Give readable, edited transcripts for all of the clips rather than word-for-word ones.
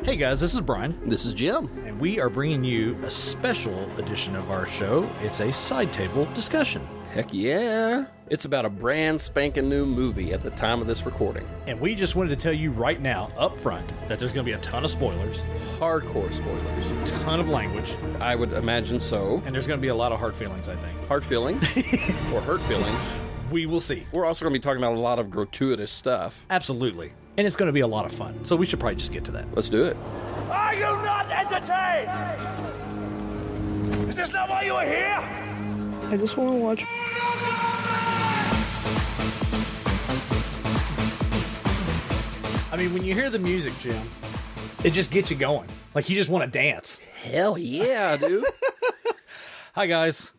Hey guys, this is Brian. This is Jim. And we are bringing you a special edition of our show. It's a side table discussion. Heck yeah. It's about a brand spanking new movie at the time of this recording. And we just wanted to tell you right now, up front, that there's going to be a ton of spoilers. Hardcore spoilers. A ton of language. I would imagine so. And there's going to be a lot of hard feelings, I think. Hard feelings? Or hurt feelings? We will see. We're also going to be talking about a lot of gratuitous stuff. Absolutely. And it's going to be a lot of fun. So we should probably just get to that. Let's do it. Are you not entertained? Is this not why you are here? I just want to watch. I mean, when you hear the music, Jim, it just gets you going. Like, you just want to dance. Hell yeah, dude. Hi, guys.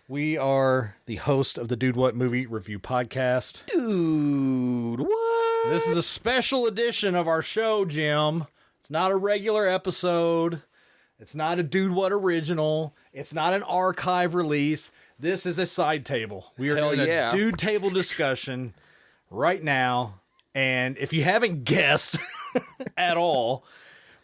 We are the host of the Dude What Movie Review Podcast. Dude, what? This is a special edition of our show, Jim. It's not a regular episode. It's not a Dude What original. It's not an archive release. This is a side table. We are doing a Dude Table discussion right now. And if you haven't guessed at all,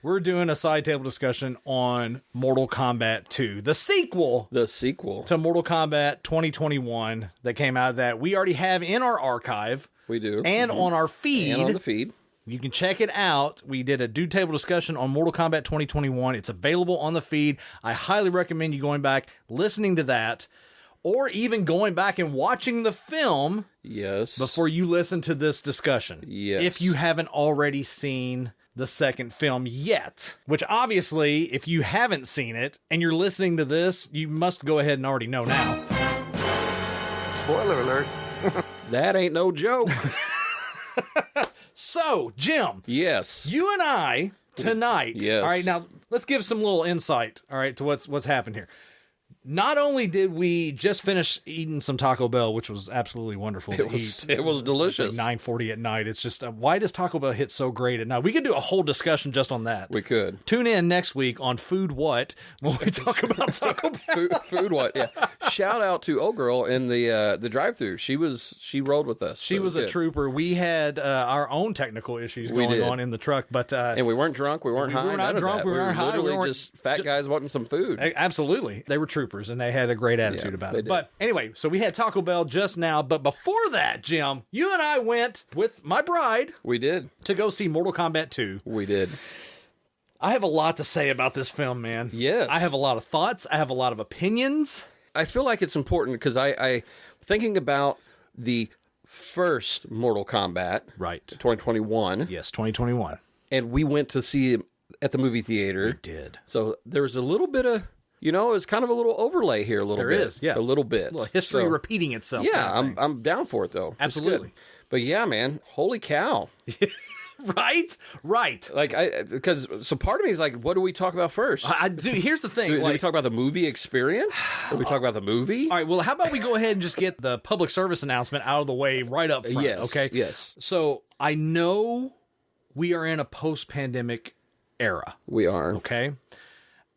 we're doing a side table discussion on Mortal Kombat II, the sequel. The sequel. To Mortal Kombat 2021 that came out of that. We already have in our archive. We do. And on our feed. And on the feed. You can check it out. We did a Dude Table discussion on Mortal Kombat 2021. It's available on the feed. I highly recommend you going back, listening to that, or even going back and watching the film. Yes. Before you listen to this discussion. Yes. If you haven't already seen the second film yet, which obviously, if you haven't seen it and you're listening to this, you must go ahead and already know now. Spoiler alert. That ain't no joke. So, Jim. Yes. You and I tonight. Yes. All right, now let's give some little insight, all right, to what's happened here. Not only did we just finish eating some Taco Bell, which was absolutely wonderful to eat. It was delicious. Like 9:40 at night. It's just, why does Taco Bell hit so great at night? We could do a whole discussion just on that. We could. Tune in next week on Food What when we talk about Taco Bell. Food What? Yeah. Shout out to old girl in the drive-thru. She rolled with us. She was a trooper. We had our own technical issues going on in the truck, but and we weren't drunk. We weren't high. We were not drunk. We weren't high. Literally just fat guys wanting some food. Absolutely, they were troopers and they had a great attitude about it. But anyway, so we had Taco Bell just now. But before that, Jim, you and I went with my bride. We did to go see Mortal Kombat 2. We did. I have a lot to say about this film, man. Yes, I have a lot of thoughts. I have a lot of opinions. I feel like it's important because I thinking about the first Mortal Kombat, right? 2021. Yes, 2021. And we went to see it at the movie theater. We did. So there was a little bit of, it's kind of a little overlay here, a little bit. There is, yeah. A little bit. A little history repeating itself. Yeah, I'm down for it, though. Absolutely. But yeah, man, holy cow. Right. Like, so part of me is like, what do we talk about first? Here's the thing. Do we talk about the movie experience? Do we talk about the movie? All right, well, how about we go ahead and just get the public service announcement out of the way right up front, okay? Yes. So, I know we are in a post-pandemic era. We are. Okay?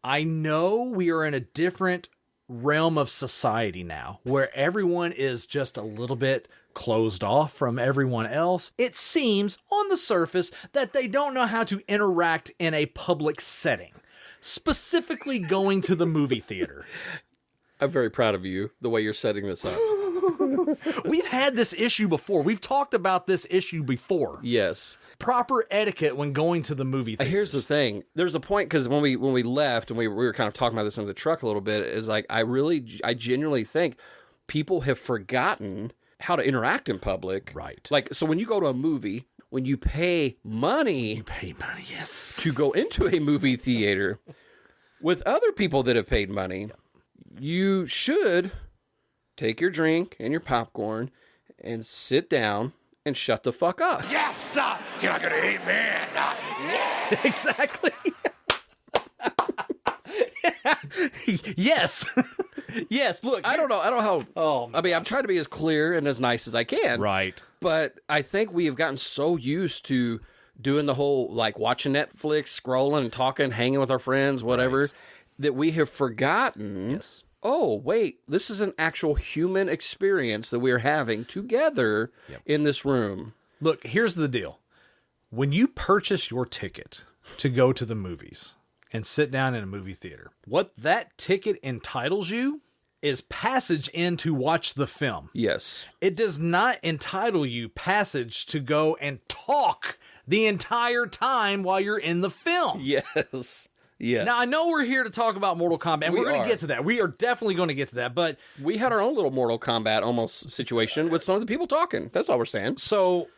I know we are in a different realm of society now, where everyone is just a little bit closed off from everyone else. It seems on the surface that they don't know how to interact in a public setting, specifically going to the movie theater. I'm very proud of you, the way you're setting this up. We've had this issue before. We've talked about this issue before. Yes. Proper etiquette when going to the movie theater. Here's the thing. There's a point, because when we left, and we were kind of talking about this in the truck a little bit, is like, I genuinely think people have forgotten how to interact in public. Right. Like, so when you go to a movie, when you pay money. Yes. To go into a movie theater with other people that have paid money, you should take your drink and your popcorn and sit down and shut the fuck up. Yes, sir. You're not gonna eat me. Yeah. Exactly. Yes. Yes. Look, I don't know how. Oh, I mean, I'm trying to be as clear and as nice as I can. Right. But I think we have gotten so used to doing the whole, like, watching Netflix, scrolling and talking, hanging with our friends, whatever, that we have forgotten. Yes. Oh, wait, this is an actual human experience that we're having together in this room. Look, here's the deal. When you purchase your ticket to go to the movies and sit down in a movie theater. What that ticket entitles you is passage in to watch the film. Yes. It does not entitle you passage to go and talk the entire time while you're in the film. Yes. Yes. Now, I know we're here to talk about Mortal Kombat, and we're going to get to that. We are definitely going to get to that, but... We had our own little Mortal Kombat almost situation with some of the people talking. That's all we're saying. So,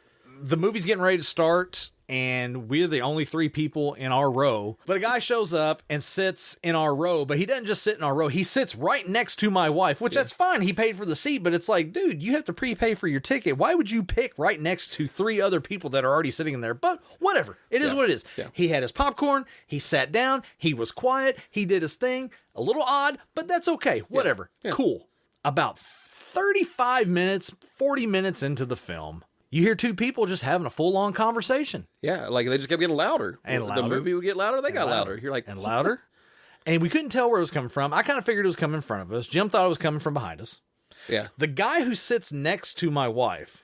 the movie's getting ready to start, and we're the only 3 people in our row. But a guy shows up and sits in our row, but he doesn't just sit in our row. He sits right next to my wife, which that's fine. He paid for the seat, but it's like, dude, you have to prepay for your ticket. Why would you pick right next to 3 other people that are already sitting in there? But whatever. It is what it is. Yeah. He had his popcorn. He sat down. He was quiet. He did his thing. A little odd, but that's okay. Whatever. Yeah. Cool. About 35 minutes, 40 minutes into the film, you hear 2 people just having a full-on conversation. Yeah, like they just kept getting louder. And louder. The movie would get louder, they got louder. You're like... And louder. And we couldn't tell where it was coming from. I kind of figured it was coming in front of us. Jim thought it was coming from behind us. Yeah. The guy who sits next to my wife,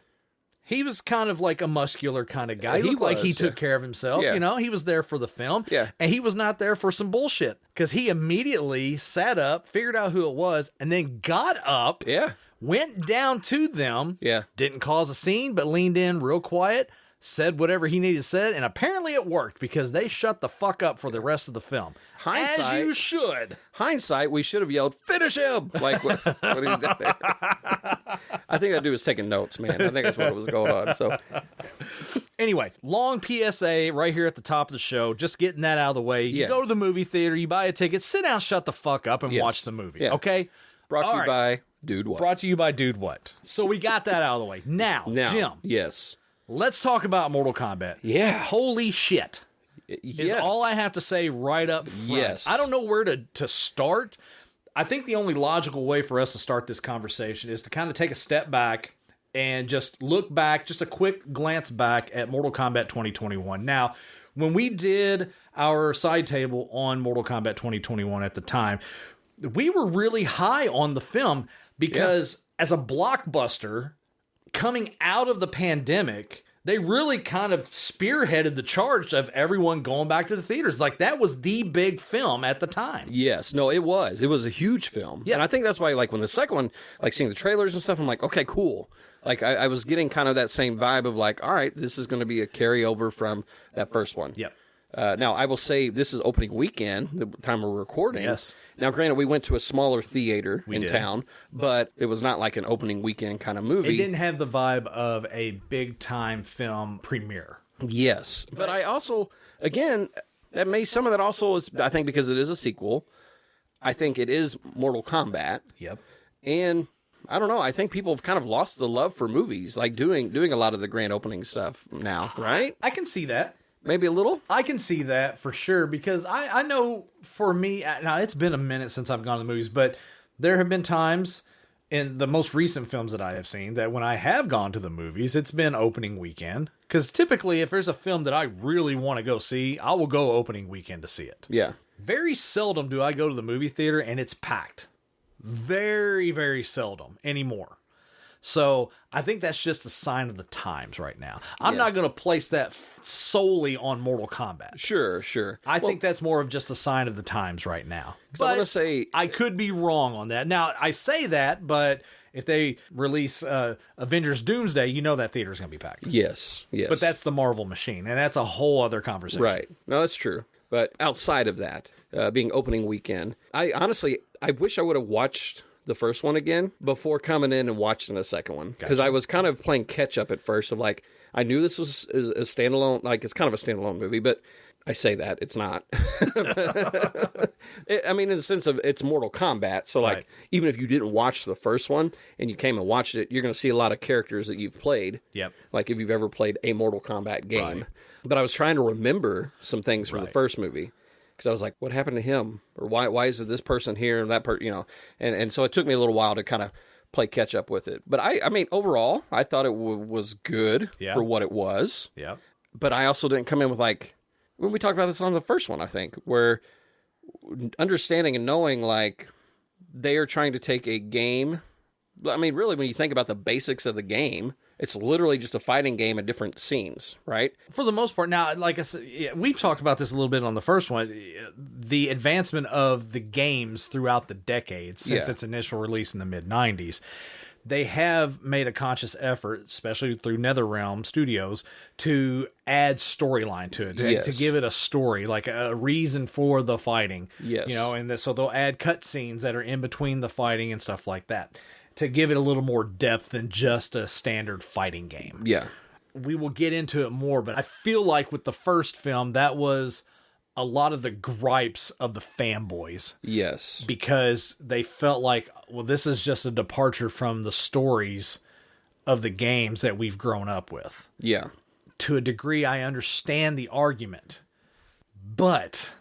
he was kind of like a muscular kind of guy. He looked like he took care of himself. Yeah. You know, he was there for the film. Yeah. And he was not there for some bullshit. Because he immediately sat up, figured out who it was, and then got up. Yeah. Went down to them. Yeah. Didn't cause a scene, but leaned in real quiet, said whatever he needed to say, and apparently it worked because they shut the fuck up for the rest of the film. Hindsight. As you should. Hindsight, we should have yelled, "Finish him!" Like what he did there. I think that dude was taking notes, man. I think that's what was going on. So, anyway, long PSA right here at the top of the show. Just getting that out of the way. You Yeah. go to the movie theater, you buy a ticket, sit down, shut the fuck up, and watch the movie. Yeah. Okay? brought to All you right. by Dude What. Brought to you by Dude What. So we got that out of the way. Now, Jim, Yes. let's talk about Mortal Kombat. Yeah. Holy shit. Is Yes. all I have to say right up front. Yes. I don't know where to start. I think the only logical way for us to start this conversation is to kind of take a step back and just look back, just a quick glance back at Mortal Kombat 2021. Now, when we did our side table on Mortal Kombat 2021 at the time, we were really high on the film because as a blockbuster coming out of the pandemic, they really kind of spearheaded the charge of everyone going back to the theaters. Like, that was the big film at the time. Yes. No, it was. It was a huge film. Yeah. And I think that's why, like, when the second one, like, seeing the trailers and stuff, I'm like, okay, cool. Like, I was getting kind of that same vibe of, like, all right, this is going to be a carryover from that first one. Yep. Now, I will say this is opening weekend, the time we're recording. Yes. Now, granted, we went to a smaller theater in did. town, but it was not like an opening weekend kind of movie. It didn't have the vibe of a big-time film premiere. Yes. But I also, again, some of that also is, I think, because it is a sequel. I think it is Mortal Kombat. Yep. And I don't know. I think people have kind of lost the love for movies, like doing a lot of the grand opening stuff now, right? I can see that. Maybe a little. I can see that for sure because I know for me, now it's been a minute since I've gone to the movies, but there have been times in the most recent films that I have seen that when I have gone to the movies, it's been opening weekend. Because typically, if there's a film that I really want to go see, I will go opening weekend to see it. Yeah. Very seldom do I go to the movie theater and it's packed. Very, very seldom anymore. So I think that's just a sign of the times right now. I'm not going to place that solely on Mortal Kombat. Sure, sure. I think that's more of just a sign of the times right now. I want to say, I could be wrong on that. Now, I say that, but if they release Avengers Doomsday, you know that theater's going to be packed. yes. But that's the Marvel machine, and that's a whole other conversation. Right. No, that's true. But outside of that, being opening weekend, I wish I would have watched the first one again before coming in and watching the second one. Because I was kind of playing catch up at first of like, I knew this was a standalone, like it's kind of a standalone movie, but I say that, it's not. I mean, in the sense of it's Mortal Kombat. So like, even if you didn't watch the first one and you came and watched it, you're going to see a lot of characters that you've played. Yep. Like if you've ever played a Mortal Kombat game. Right. But I was trying to remember some things from the first movie. Because I was like, what happened to him? Or why is it this person here and that person, you know? And so it took me a little while to kind of play catch up with it. But I mean, overall, I thought it was good for what it was. Yeah. But I also didn't come in with like, when we talked about this on the first one, I think, where understanding and knowing like they are trying to take a game. I mean, really, when you think about the basics of the game It's literally just a fighting game in different scenes, right? For the most part. Now, like I said, we've talked about this a little bit on the first one. The advancement of the games throughout the decades since its initial release in the mid-90s. They have made a conscious effort, especially through NetherRealm Studios, to add storyline to it, to give it a story, like a reason for the fighting. Yes. And so they'll add cutscenes that are in between the fighting and stuff like that to give it a little more depth than just a standard fighting game. Yeah. We will get into it more, but I feel like with the first film, that was a lot of the gripes of the fanboys. Yes. Because they felt like, well, this is just a departure from the stories of the games that we've grown up with. Yeah. To a degree, I understand the argument. But,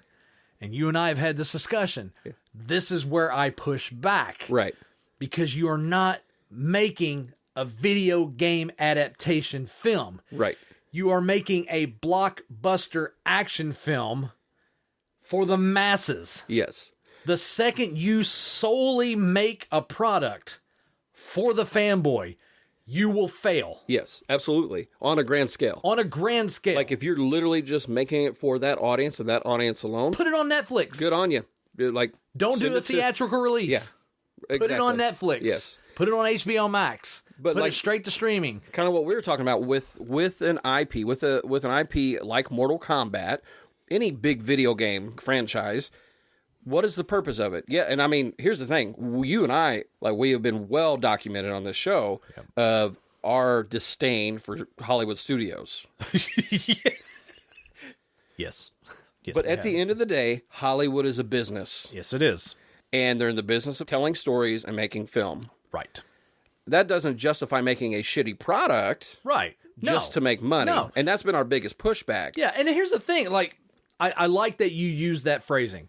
and you and I have had this discussion, this is where I push back. Right. Because you are not making a video game adaptation film. Right. You are making a blockbuster action film for the masses. Yes. The second you solely make a product for the fanboy, you will fail. Yes, absolutely. On a grand scale. On a grand scale. Like if you're literally just making it for that audience and that audience alone, put it on Netflix. good on you. Like, don't do a theatrical release. Yeah, exactly. Put it on Netflix. Yes. Put it on HBO Max. But put like, it straight to streaming. Kind of what we were talking about with an IP, with an IP like Mortal Kombat, any big video game franchise. What is the purpose of it? Yeah, and I mean, here's the thing: you and I, like, we have been well documented on this show of our disdain for Hollywood studios. Yes. But at the end of the day, Hollywood is a business. Yes, it is. And they're in the business of telling stories and making film. Right. That doesn't justify making a shitty product. Right. Just to make money. No. And that's been our biggest pushback. Yeah, and here's the thing. Like, I like that you use that phrasing.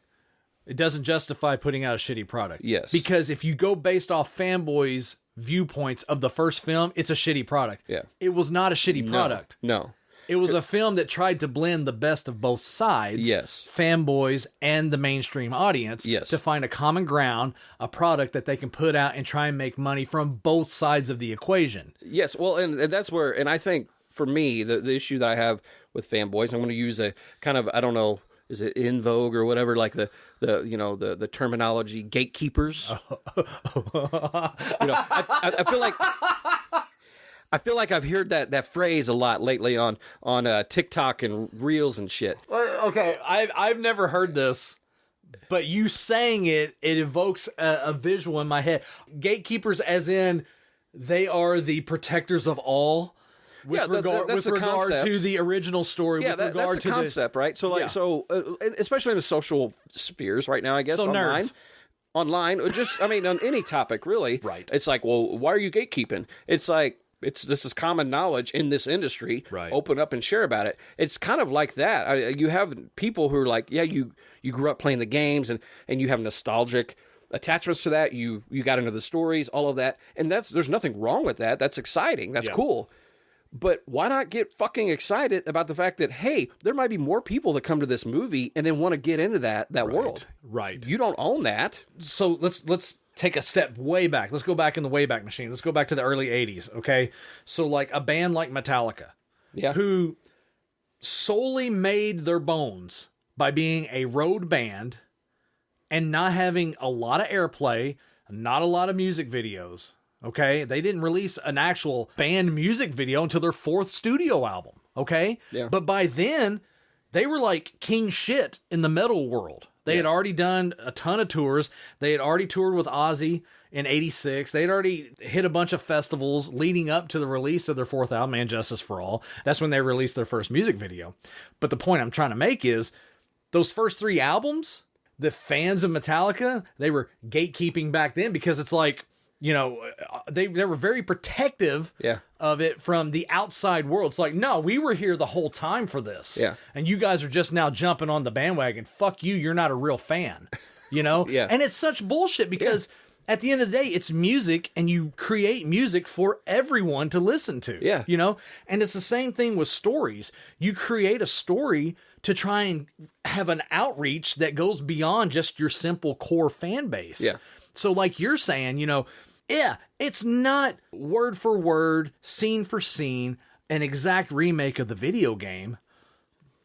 It doesn't justify putting out a shitty product. Yes. Because if you go based off fanboys' viewpoints of the first film, it's a shitty product. Yeah. It was not a shitty product. No. It was a film that tried to blend the best of both sides, Yes. fanboys and the mainstream audience, Yes. to find a common ground, a product that they can put out and try and make money from both sides of the equation. Yes, well, and that's where, and I think for me, the issue that I have with fanboys, I'm going to use a kind of, I don't know, is it in vogue or whatever, like the terminology gatekeepers. I feel like I've heard that phrase a lot lately on TikTok and Reels and shit. Okay, I've never heard this, but you saying it evokes a visual in my head. Gatekeepers, as in they are the protectors of all. With regard to the original story, yeah, that's the concept, right? So, especially in the social spheres right now, I guess, so online, or just, I mean, on any topic, really. Right. It's like, well, why are you gatekeeping? It's like, this is common knowledge in this industry. Right. Open up and share about it. It's kind of like that. You have people who are like, yeah, you grew up playing the games and you have nostalgic attachments to that. You got into the stories, all of that. And there's nothing wrong with that. That's exciting. That's cool. But why not get fucking excited about the fact that, hey, there might be more people that come to this movie and then want to get into that world. Right. You don't own that. So let's take a step way back. Let's go back in the Wayback Machine. Let's go back to the early 80s, okay? So like a band like Metallica, who solely made their bones by being a road band and not having a lot of airplay, not a lot of music videos. Okay, they didn't release an actual band music video until their fourth studio album. Okay, but by then they were like king shit in the metal world. They had already done a ton of tours. They had already toured with Ozzy in '86. They had already hit a bunch of festivals leading up to the release of their fourth album, And Justice for All. That's when they released their first music video. But the point I'm trying to make is those first three albums, the fans of Metallica, they were gatekeeping back then because it's like, you know, they were very protective of it from the outside world. It's like, no, we were here the whole time for this. Yeah. And you guys are just now jumping on the bandwagon. Fuck you, you're not a real fan. You know? And it's such bullshit because at the end of the day, it's music and you create music for everyone to listen to. Yeah. You know? And it's the same thing with stories. You create a story to try and have an outreach that goes beyond just your simple core fan base. Yeah. So like you're saying, you know, Yeah, it's not word for word, scene for scene, an exact remake of the video game,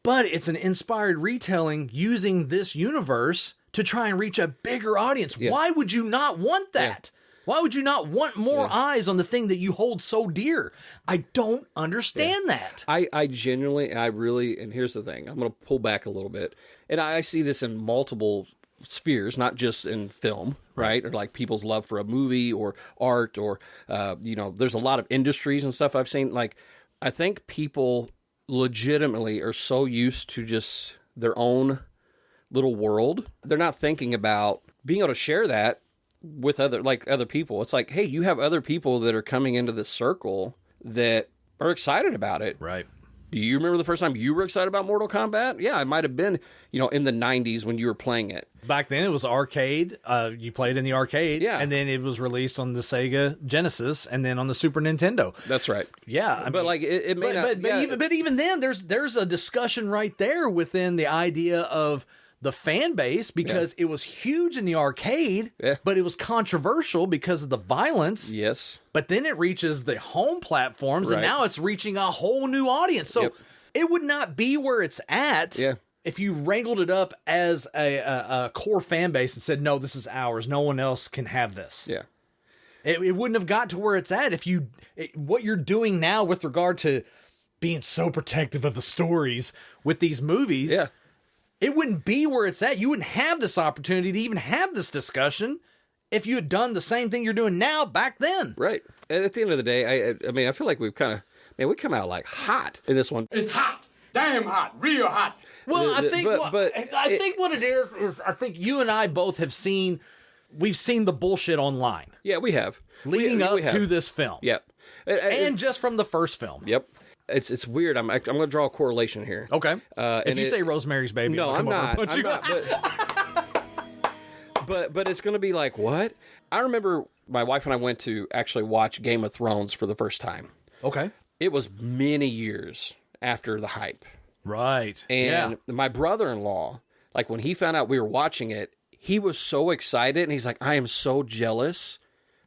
but it's an inspired retelling using this universe to try and reach a bigger audience. Yeah. Why would you not want that? Yeah. Why would you not want more eyes on the thing that you hold so dear? I don't understand that. I genuinely, and here's the thing. I'm going to pull back a little bit. And I see this in multiple spheres, not just in film, right? Or like people's love for a movie or art or, there's a lot of industries and stuff I've seen. Like, I think people legitimately are so used to just their own little world. They're not thinking about being able to share that with other people. It's like, hey, you have other people that are coming into this circle that are excited about it. Right. Do you remember the first time you were excited about Mortal Kombat? Yeah, it might have been, in the 90s when you were playing it. Back then it was arcade. You played in the arcade. Yeah. And then it was released on the Sega Genesis and then on the Super Nintendo. That's right. Yeah. But even then there's a discussion right there within the idea of the fan base, because it was huge in the arcade, but it was controversial because of the violence. Yes. But then it reaches the home platforms, and now it's reaching a whole new audience. So it would not be where it's at if you wrangled it up as a core fan base and said, no, this is ours. No one else can have this. Yeah. It wouldn't have got to where it's at if what you're doing now with regard to being so protective of the stories with these movies. Yeah. It wouldn't be where it's at. You wouldn't have this opportunity to even have this discussion if you had done the same thing you're doing now back then. Right. And at the end of the day, I feel like we come out like hot in this one. It's hot. Damn hot. Real hot. Well, I think what it is I think you and I both have seen, we've seen the bullshit online. Yeah, we have. Leading up to this film. Yep. And just from the first film. Yep. It's weird. I'm going to draw a correlation here. Okay. If you say Rosemary's Baby, no, I'm not. But it's going to be like, what? I remember my wife and I went to actually watch Game of Thrones for the first time. Okay. It was many years after the hype. Right. And my brother-in-law, like when he found out we were watching it, he was so excited, and he's like, I am so jealous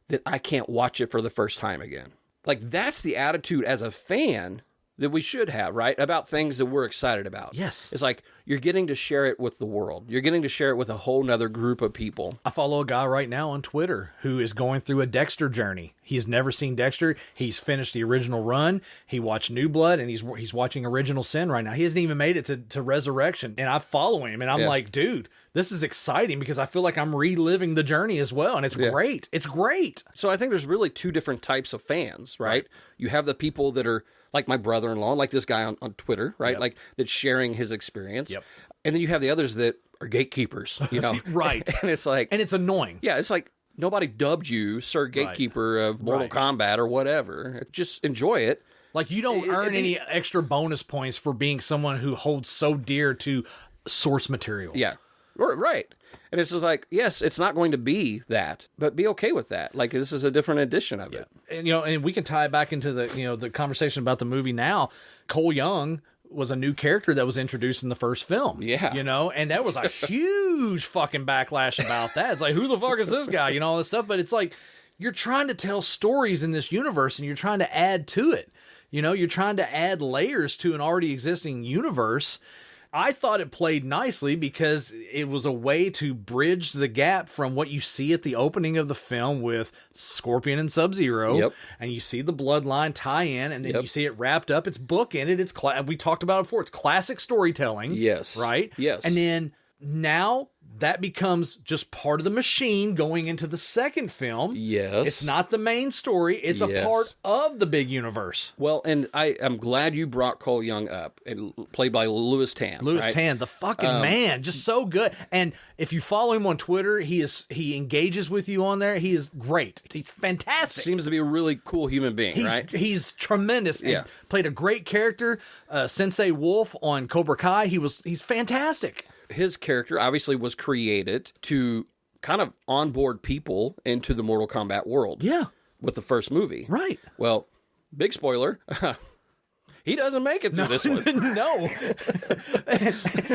that I can't watch it for the first time again. Like, that's the attitude as a fan that we should have, right? About things that we're excited about. Yes. It's like, you're getting to share it with the world. You're getting to share it with a whole nother group of people. I follow a guy right now on Twitter who is going through a Dexter journey. He's never seen Dexter. He's finished the original run. He watched New Blood, and he's watching Original Sin right now. He hasn't even made it to Resurrection. And I follow him, and I'm like, dude, this is exciting because I feel like I'm reliving the journey as well. And it's great. It's great. So I think there's really two different types of fans, right? You have the people that are like my brother-in-law, like this guy on Twitter, right? Like that's sharing his experience. Yep. And then you have the others that are gatekeepers, Right. And it's like... And it's annoying. Yeah, it's like nobody dubbed you Sir Gatekeeper of Mortal Kombat or whatever. Just enjoy it. Like you don't earn any extra bonus points for being someone who holds so dear to source material. Yeah. Right. And it's just like, yes, it's not going to be that, but be okay with that. Like, this is a different edition of it. And, and we can tie it back into the, the conversation about the movie now. Cole Young was a new character that was introduced in the first film. Yeah. And that was a huge fucking backlash about that. It's like, who the fuck is this guy? All this stuff. But it's like, you're trying to tell stories in this universe and you're trying to add to it. You're trying to add layers to an already existing universe. I thought it played nicely because it was a way to bridge the gap from what you see at the opening of the film with Scorpion and Sub-Zero, and you see the Bloodline tie-in, and then you see it wrapped up. It's bookended. It's we talked about it before. It's classic storytelling. Yes. Right? Yes. And then now that becomes just part of the machine going into the second film. Yes. It's not the main story. It's a part of the big universe. Well, and I'm glad you brought Cole Young up, and played by Louis Tan. Tan, the fucking man, just so good. And if you follow him on Twitter, he engages with you on there. He is great. He's fantastic. Seems to be a really cool human being, right? He's tremendous. Yeah. And played a great character. Sensei Wolf on Cobra Kai. He's fantastic. His character obviously was created to kind of onboard people into the Mortal Kombat world. Yeah. With the first movie. Right. Well, big spoiler. He doesn't make it through this one. No.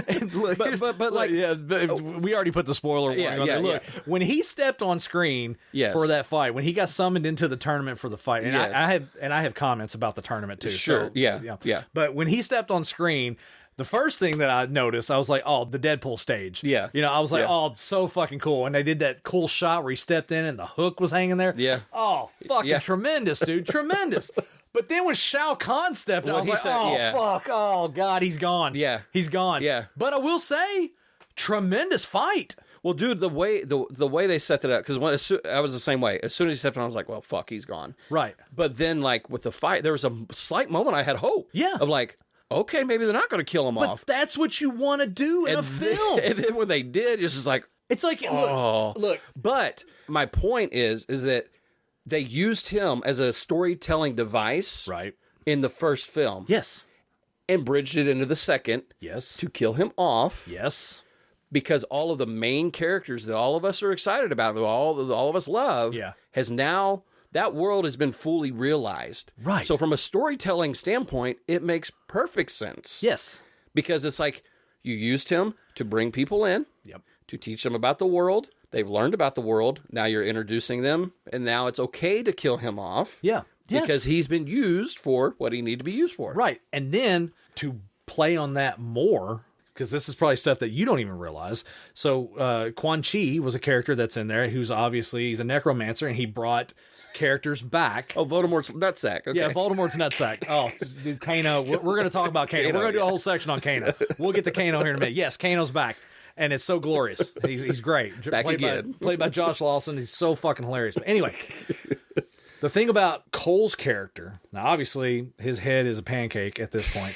and look, but like, we already put the spoiler warning on there. Look, when he stepped on screen for that fight, when he got summoned into the tournament for the fight, and I have comments about the tournament too. Sure. So, yeah. But when he stepped on screen, the first thing that I noticed, I was like, oh, the Deadpool stage. Yeah. You know, I was like, oh, it's so fucking cool. And they did that cool shot where he stepped in and the hook was hanging there. Yeah. Oh, fucking tremendous, dude. Tremendous. But then when Shao Kahn stepped in, I was like, fuck. Oh, God, he's gone. Yeah. He's gone. Yeah. But I will say, tremendous fight. Well, dude, the way they set it up, because I was the same way. As soon as he stepped on, I was like, well, fuck, he's gone. Right. But then, like, with the fight, there was a slight moment I had hope. Yeah. Of like, okay, maybe they're not going to kill him off. But that's what you want to do in a film. And then when they did, it's just like, it's like, look. But my point is that they used him as a storytelling device, Right. in the first film. Yes. And bridged it into the second. Yes. To kill him off. Yes. Because all of the main characters that all of us are excited about, that all of us love, has now, that world has been fully realized. Right. So from a storytelling standpoint, it makes perfect sense. Yes. Because it's like, you used him to bring people in, to teach them about the world. They've learned about the world. Now you're introducing them, and now it's okay to kill him off. Yeah. Yes. Because he's been used for what he needed to be used for. Right. And then to play on that more, because this is probably stuff that you don't even realize. So Quan Chi was a character that's in there who's obviously, he's a necromancer, and he brought characters back. Oh, Voldemort's nutsack. Okay. Yeah, Voldemort's nutsack. Oh, dude, Kano. We're going to talk about Kano. We're going to do a whole section on Kano. We'll get to Kano here in a minute. Yes, Kano's back. And it's so glorious. He's great. Back again. Played by Josh Lawson. He's so fucking hilarious. But anyway, the thing about Cole's character, now obviously his head is a pancake at this point.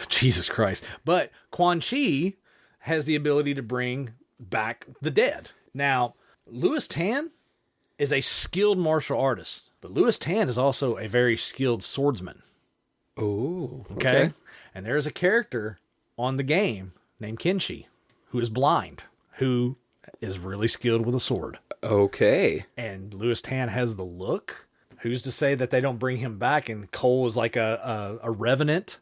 Jesus Christ. But Quan Chi has the ability to bring back the dead. Now, Louis Tan is a skilled martial artist, but Louis Tan is also a very skilled swordsman. Oh, Okay? And there is a character on the game named Kenshi who is blind, who is really skilled with a sword. Okay. And Louis Tan has the look. Who's to say that they don't bring him back and Cole is like a revenant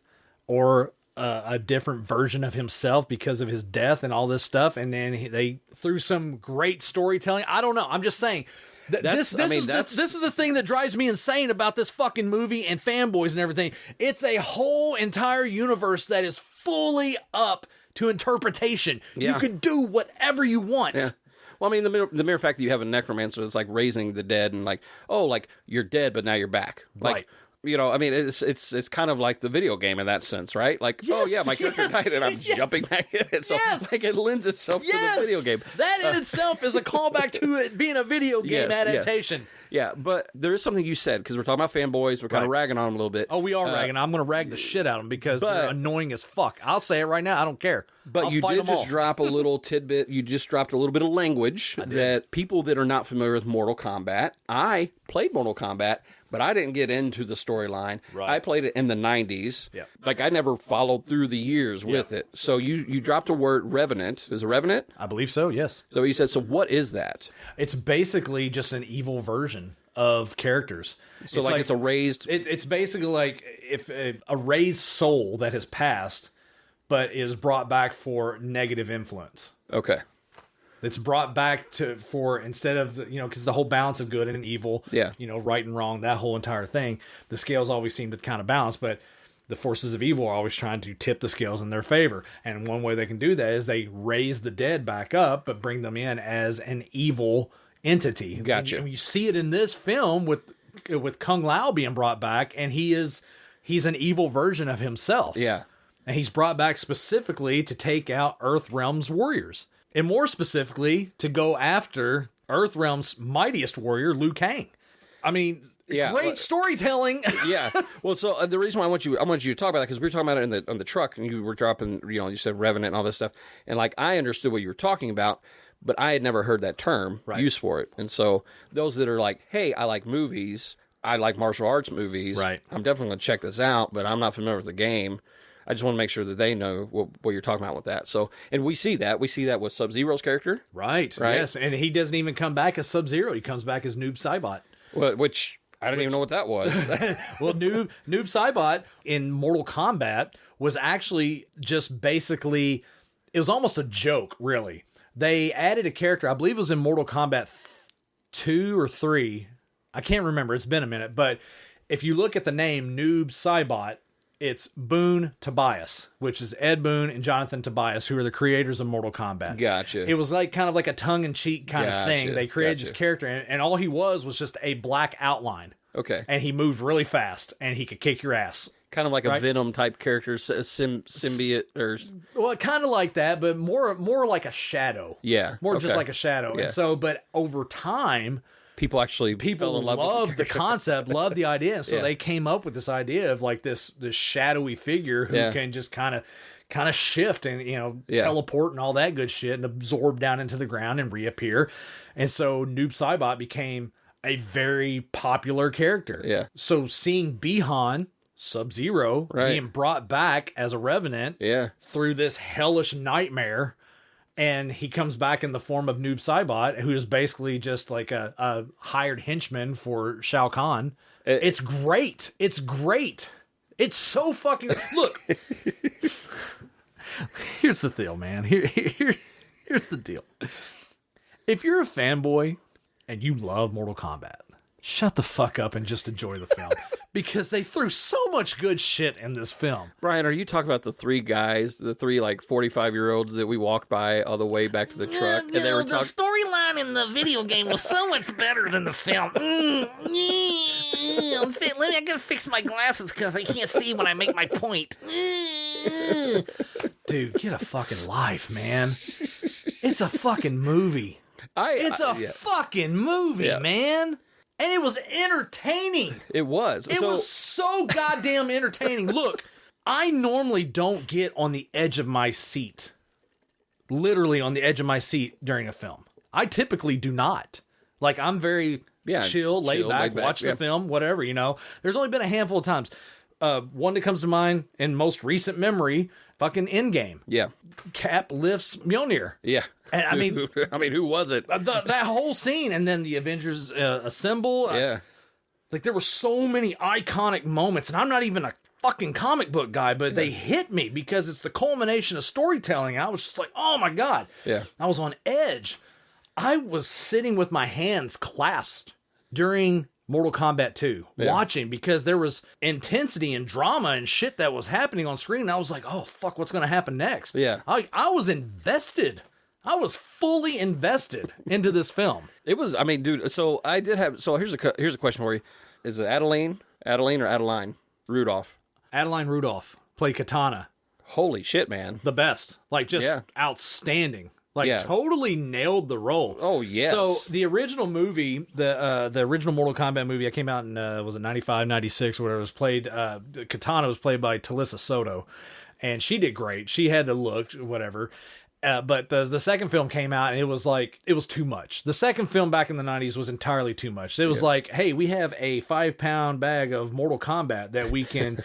or a different version of himself because of his death and all this stuff. And then they, through some great storytelling, I don't know. I'm just saying. This is the thing that drives me insane about this fucking movie and fanboys and everything. It's a whole entire universe that is fully up to interpretation. Yeah. You can do whatever you want. Yeah. Well, I mean, the mere fact that you have a necromancer is like raising the dead and like, oh, like you're dead, but now you're back. Like, Right. You know, I mean, it's kind of like the video game in that sense, right? Like, oh yeah, my character died and I'm jumping back in it. So like it lends itself to the video game. That in itself is a callback to it being a video game adaptation. Yeah, but there is something you said, because we're talking about fanboys. We're kind of ragging on them a little bit. Oh, we are ragging. I'm going to rag the shit out of them because they're annoying as fuck. I'll say it right now. I don't care. But I'll you fight did them just all. drop a little tidbit. You just dropped a little bit of language that people that are not familiar with Mortal Kombat. I played Mortal Kombat, but I didn't get into the storyline. Right. I played it in the 90s. Yeah. Like, I never followed through the years with it. So you dropped a word, Revenant. Is it Revenant? I believe so, yes. So you said, so what is that? It's basically just an evil version of characters. So it's a raised... It's basically like if a raised soul that has passed, but is brought back for negative influence. Okay. It's brought back for instead of, because the whole balance of good and evil, right and wrong, that whole entire thing, the scales always seem to kind of balance, but the forces of evil are always trying to tip the scales in their favor. And one way they can do that is they raise the dead back up, but bring them in as an evil entity. Gotcha. And you see it in this film with Kung Lao being brought back, and he's an evil version of himself. Yeah. And he's brought back specifically to take out Earthrealm's warriors. And more specifically, to go after Earthrealm's mightiest warrior, Liu Kang. I mean, great storytelling. Yeah. Well, so the reason why I want you to talk about that, because we were talking about it on the truck, and you were dropping, you said Revenant and all this stuff, and like I understood what you were talking about, but I had never heard that term used for it. And so those that are like, hey, I like movies, I like martial arts movies, right? I'm definitely going to check this out, but I'm not familiar with the game. I just want to make sure that they know what you're talking about with that. So, and we see that with Sub-Zero's character, right? Yes, and he doesn't even come back as Sub-Zero. He comes back as Noob Saibot, which I didn't even know what that was. Well, Noob Saibot in Mortal Kombat was actually just basically, it was almost a joke, really. They added a character, I believe it was in Mortal Kombat 2 or 3. I can't remember. It's been a minute. But if you look at the name Noob Saibot, it's Boone Tobias, which is Ed Boon and Jonathan Tobias, who are the creators of Mortal Kombat. Gotcha. It was like kind of like a tongue-in-cheek kind of thing. They created this character, and all he was just a black outline. Okay. And he moved really fast, and he could kick your ass. Kind of like a Venom type character, symbiote, or well, kind of like that, but more like a shadow. Yeah, just like a shadow. Yeah. And so, but over time, people fell in love loved with the concept, loved the idea, and so Yeah. they came up with this idea of like this shadowy figure who can just kind of shift and teleport and all that good shit and absorb down into the ground and reappear. And so Noob Saibot became a very popular character. Yeah. So seeing Bihan Sub-Zero being brought back as a revenant through this hellish nightmare, and he comes back in the form of Noob Saibot, who is basically just like a hired henchman for Shao Kahn. It's great. It's great. It's so fucking... Look. Here's the deal, man. Here's the deal. If you're a fanboy and you love Mortal Kombat, shut the fuck up and just enjoy the film. Because they threw so much good shit in this film. Brian, are you talking about the three guys, the three like 45-year-olds that we walked by all the way back to the truck? And they were the storyline in the video game was so much better than the film. I gotta fix my glasses because I can't see when I make my point. Dude, get a fucking life, man. It's a fucking movie. It's a fucking movie, man. And it was entertaining. It was. It was so goddamn entertaining. Look, I normally don't get on the edge of my seat. Literally on the edge of my seat during a film. I typically do not. Like, I'm very chill, laid back, watch the film, whatever, There's only been a handful of times. One that comes to mind in most recent memory, fucking Endgame. Yeah. Cap lifts Mjolnir. Yeah. And I mean, who was it? That whole scene, and then the Avengers assemble. Yeah. Like, there were so many iconic moments, and I'm not even a fucking comic book guy, but they hit me because it's the culmination of storytelling. I was just like, oh my God. Yeah. I was on edge. I was sitting with my hands clasped during Mortal Kombat 2, watching, because there was intensity and drama and shit that was happening on screen. And I was like, oh, fuck, what's going to happen next? Yeah. I was invested. I was fully invested into this film. It was, I mean, dude, so I did have, so here's a question for you. Is it Adeline or Adeline Rudolph? Adeline Rudolph played Katana. Holy shit, man. The best. Like, just outstanding. Like, Yeah. totally nailed the role. Oh, yes. So, the original movie, the original Mortal Kombat movie, that came out in, was it 95, 96, or whatever, was played, Katana was played by Talisa Soto. And she did great. She had the look, whatever. But the second film came out, and it was too much. The second film back in the 90s was entirely too much. It was like, hey, we have a 5-pound bag of Mortal Kombat that we can,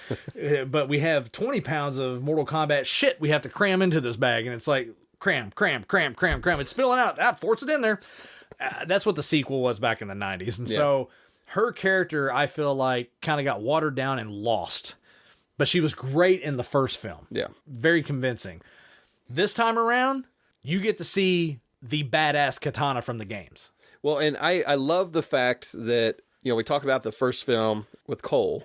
but we have 20 pounds of Mortal Kombat shit we have to cram into this bag. And it's like, cram. It's spilling out. Force it in there. That's what the sequel was back in the 90s. And so her character, I feel like, kind of got watered down and lost. But she was great in the first film. Yeah. Very convincing. This time around, you get to see the badass Katana from the games. Well, and I love the fact that, we talked about the first film with Cole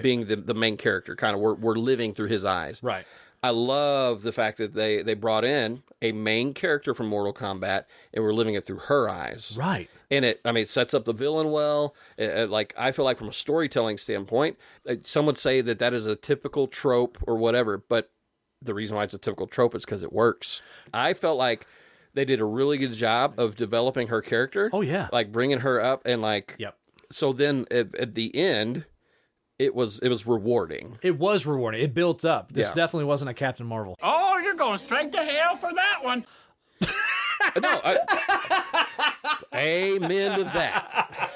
being the main character. Kind of, we're living through his eyes. Right. I love the fact that they brought in a main character from Mortal Kombat, and we're living it through her eyes. Right. And it sets up the villain well. Like, I feel like from a storytelling standpoint, some would say that is a typical trope or whatever, but the reason why it's a typical trope is because it works. I felt like they did a really good job of developing her character. Oh, yeah. Like, bringing her up, and like, Yep. So then at the end, it was rewarding. It was rewarding. It built up. This definitely wasn't a Captain Marvel. Oh, you're going straight to hell for that one. No, amen to that.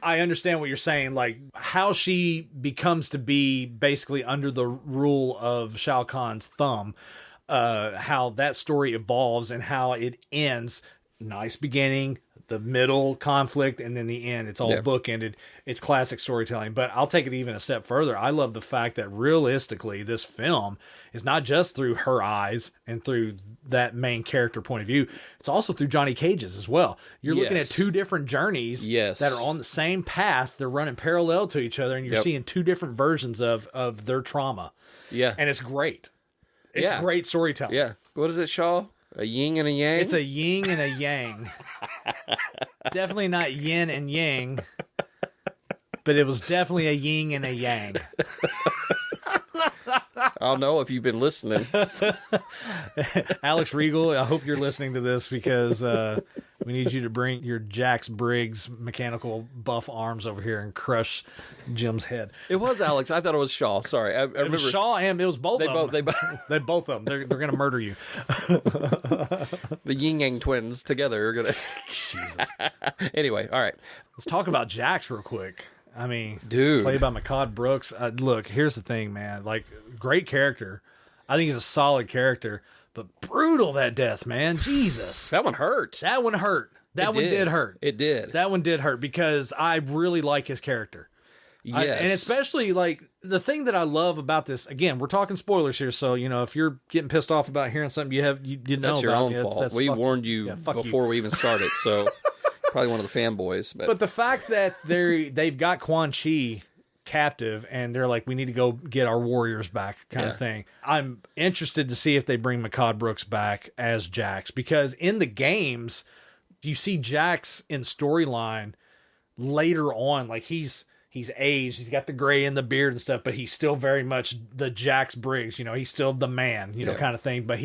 I understand what you're saying. Like, how she becomes to be basically under the rule of Shao Kahn's thumb, how that story evolves and how it ends. Nice beginning. the middle conflict and then the end. It's all Yeah. bookended. It's classic storytelling. But I'll take it even a step further. I love the fact that realistically, this film is not just through her eyes and through that main character point of view. It's also through Johnny Cage's as well. You're looking at Yes. two different journeys Yes. that are on the same path. They're running parallel to each other, and you're Yep. seeing two different versions of their trauma. Yeah. And it's great. It's Yeah. great storytelling. Yeah. What is it, Shaw? A yin and a yang? It's a yin and a yang. Definitely not yin and yang, but it was definitely a yin and a yang. I'll know if you've been listening. Alex Regal, I hope you're listening to this because we need you to bring your Jax Briggs mechanical buff arms over here and crush Jim's head. It was Alex. I thought it was Shaw. Sorry. I It remember. was Shaw and it was both They of both, them. they both, They both of them. They're going to murder you. the yin yang twins together are gonna. Jesus. Anyway, all right, Let's talk about Jax real quick. I mean, dude. played by McCod Brooks. Look, here's the thing, man. Like, great character. I think he's a solid character, but brutal that death, man. Jesus. That one hurt. That one hurt. That one did hurt. It did. That one did hurt because I really like his character. Yes. And especially, like, the thing that I love about this, again, we're talking spoilers here, so, you know, if you're getting pissed off about hearing something you know That's your about, own yeah, fault. that's We fuck- warned you yeah, fuck before we even started, so probably one of the fanboys. But the fact that they've got Quan Chi captive and they're like, we need to go get our warriors back kind of thing. I'm interested to see if they bring McCod Brooks back as Jax, because in the games, you see Jax in storyline later on, like he's aged, he's got the gray and the beard and stuff, but he's still very much the Jax Briggs, you know, he's still the man, you know, kind of thing. But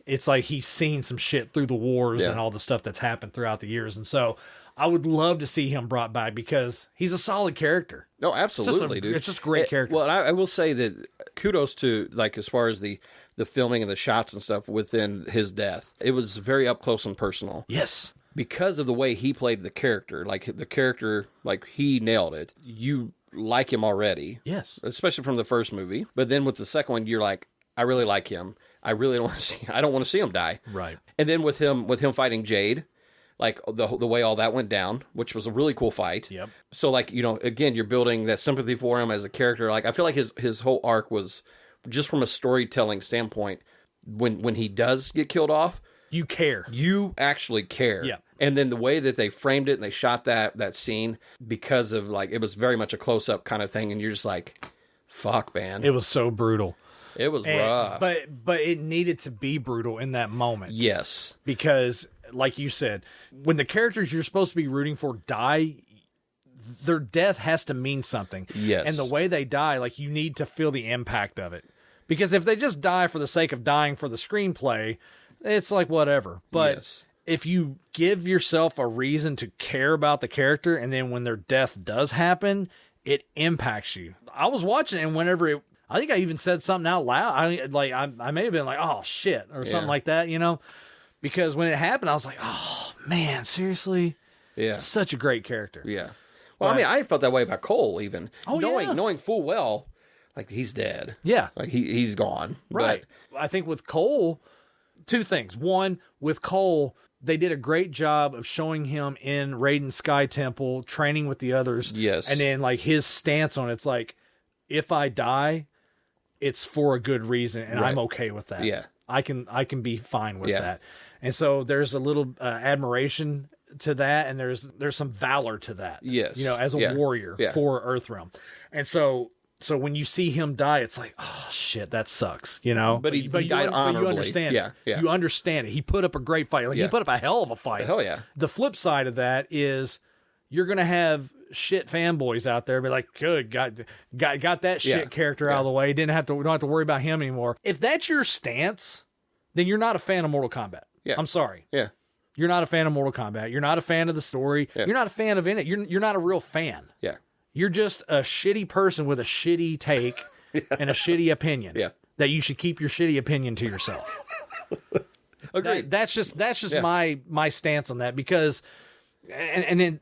it's like he's seen some shit through the wars and all the stuff that's happened throughout the years. And so I would love to see him brought back because he's a solid character. No, absolutely, dude. It's just a great character. Well, and I will say that kudos to, like, as far as the filming and the shots and stuff within his death. It was very up close and personal. Yes. Because of the way he played the character. Like, the character, like, he nailed it. You like him already. Yes. Especially from the first movie. But then with the second one, you're like, I really like him. I really don't want to see. I don't want to see him die. Right. And then with him fighting Jade, like the way all that went down, which was a really cool fight. Yep. So, like, you know, again, you're building that sympathy for him as a character. Like, I feel like his whole arc was just from a storytelling standpoint. When he does get killed off, You care. you actually care. Yeah. And then the way that they framed it and they shot that scene, because of, like, it was very much a close up kind of thing, and you're just like, fuck, man. It was so brutal. It was And- rough. But it needed to be brutal in that moment. Yes. Because, like you said, when the characters you're supposed to be rooting for die, their death has to mean something. Yes. And the way they die, like, you need to feel the impact of it. Because if they just die for the sake of dying for the screenplay, it's like whatever. But Yes. if you give yourself a reason to care about the character, and then when their death does happen, it impacts you. I was watching it, and whenever I think I even said something out loud. I may have been like, "Oh shit," or something like that, you know, because when it happened, I was like, "Oh man, seriously." Yeah. Such a great character. Yeah. Well, But- I mean, I felt that way about Cole, even. Oh, yeah. Knowing full well, like, he's dead. Yeah. Like, he's gone. Right. I think with Cole, two things. One, with Cole, they did a great job of showing him in Raiden's Sky Temple, training with the others. Yes. And then, like, his stance on it's like, if I die, it's for a good reason, and Right. I'm okay with that. Yeah. I can be fine with Yeah. that. And so there's a little admiration to that, and there's some valor to that. Yes. You know, as a Yeah. warrior Yeah. for Earthrealm. And so when you see him die, it's like, oh shit, that sucks, you know. But he you died honorably. you understand. Yeah, it. yeah. You understand it. He put up a great fight. Like, Yeah. he put up a hell of a fight. Hell yeah. The flip side of that is you're gonna have shit fanboys out there be like, good, got that shit Yeah. character out of the way. We don't have to worry about him anymore. If that's your stance, then you're not a fan of Mortal Kombat. Yeah. I'm sorry. Yeah. You're not a fan of Mortal Kombat. You're not a fan of the story. Yeah. You're not a fan of it. You're not a real fan. Yeah. You're just a shitty person with a shitty take and a shitty opinion. Yeah. That you should keep your shitty opinion to yourself. Agreed. That's just Yeah. my stance on that, because And then,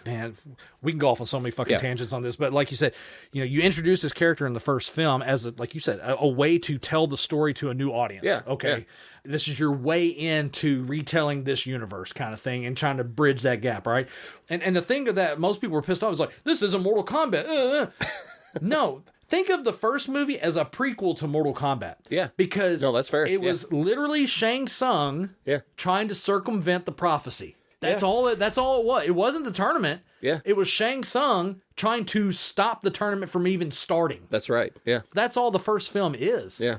man, we can go off on so many fucking tangents on this, but like you said, you introduce this character in the first film as, like you said, a way to tell the story to a new audience. Yeah. Okay. Yeah. This is your way into retelling this universe kind of thing and trying to bridge that gap, right? And the thing that most people were pissed off is like, this isn't Mortal Kombat. No, think of the first movie as a prequel to Mortal Kombat. Yeah. Because that's fair. It was literally Shang Tsung trying to circumvent the prophecy. That's all it was. It wasn't the tournament. Yeah. It was Shang Tsung trying to stop the tournament from even starting. That's right. Yeah. That's all the first film is. Yeah.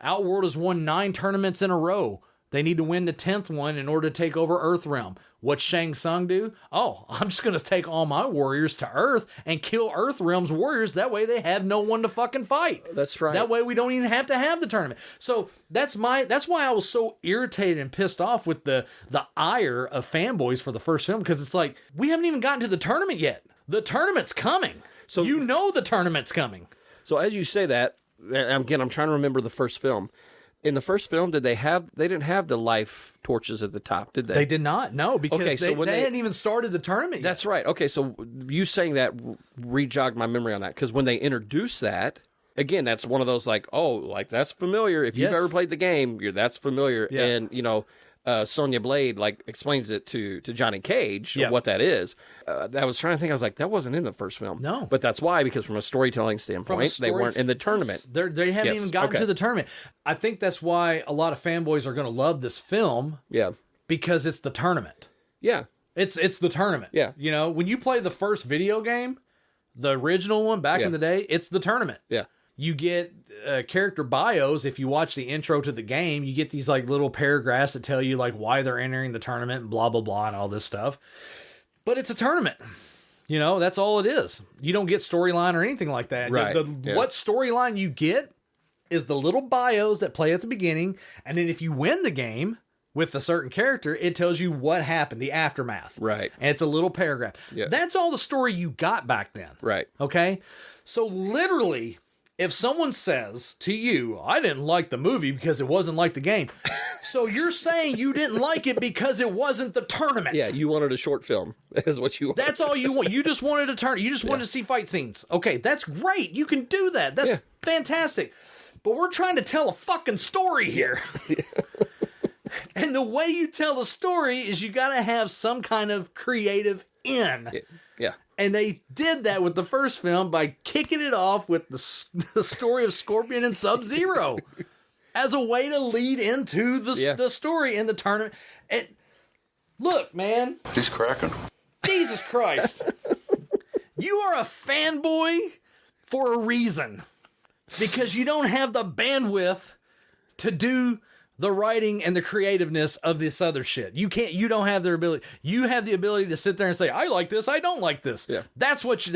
Outworld has won 9 tournaments in a row. They need to win the 10th one in order to take over Earthrealm. What's Shang Tsung do? Oh, I'm just going to take all my warriors to Earth and kill Earthrealm's warriors. That way they have no one to fucking fight. That's right. That way we don't even have to have the tournament. So that's why I was so irritated and pissed off with the ire of fanboys for the first film, because it's like, we haven't even gotten to the tournament yet. The tournament's coming. So the tournament's coming. So as you say that, again, I'm trying to remember the first film. In the first film, they didn't have the life torches at the top, did they? They did not, no, because they hadn't even started the tournament yet. That's right. Okay, so you saying that re-jogged my memory on that, because when they introduced that, again, that's one of those like, oh, like that's familiar. If you've ever played the game, that's familiar. Yeah. And, Sonya Blade like explains it to Johnny Cage what that is. I was trying to think. I was like, that wasn't in the first film. No, but that's why, because from a storytelling standpoint, they weren't in the tournament. They haven't even gotten to the tournament. I think that's why a lot of fanboys are going to love this film. Yeah, because it's the tournament. Yeah, it's the tournament. Yeah, when you play the first video game, the original one back in the day, it's the tournament. Yeah. You get character bios. If you watch the intro to the game, you get these like little paragraphs that tell you like why they're entering the tournament and blah, blah, blah, and all this stuff. But it's a tournament. That's all it is. You don't get storyline or anything like that. Right. What storyline you get is the little bios that play at the beginning. And then if you win the game with a certain character, it tells you what happened, the aftermath. Right. And it's a little paragraph. Yeah. That's all the story you got back then. Right. Okay? So literally, if someone says to you, I didn't like the movie because it wasn't like the game. So you're saying you didn't like it because it wasn't the tournament. Yeah, you wanted a short film. Is what you want. That's all you want. You just wanted a tournament. You just wanted to see fight scenes. Okay, that's great. You can do that. That's fantastic. But we're trying to tell a fucking story here. And the way you tell a story is you got to have some kind of creative in. Yeah. And they did that with the first film by kicking it off with the story of Scorpion and Sub-Zero as a way to lead into the story in the tournament. And look, man. He's cracking. Jesus Christ. You are a fanboy for a reason. Because you don't have the bandwidth to do the writing and the creativeness of this other shit. You don't have their ability. You have the ability to sit there and say, I like this, I don't like this. Yeah. That's what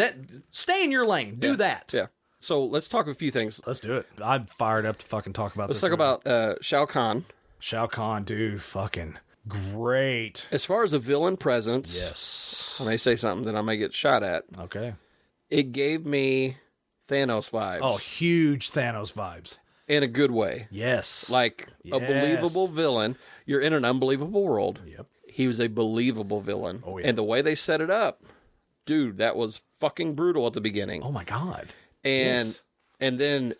stay in your lane. Do that. Yeah. So let's talk a few things. Let's do it. I'm fired up to fucking talk about this. Let's talk about Shao Kahn. Shao Kahn, dude, fucking great. As far as a villain presence, yes. When they say something that I may get shot at. Okay. It gave me Thanos vibes. Oh, huge Thanos vibes. In a good way. Yes. Like a believable villain. You're in an unbelievable world. Yep. He was a believable villain. Oh, yeah. And the way they set it up, dude, that was fucking brutal at the beginning. Oh, my God. And then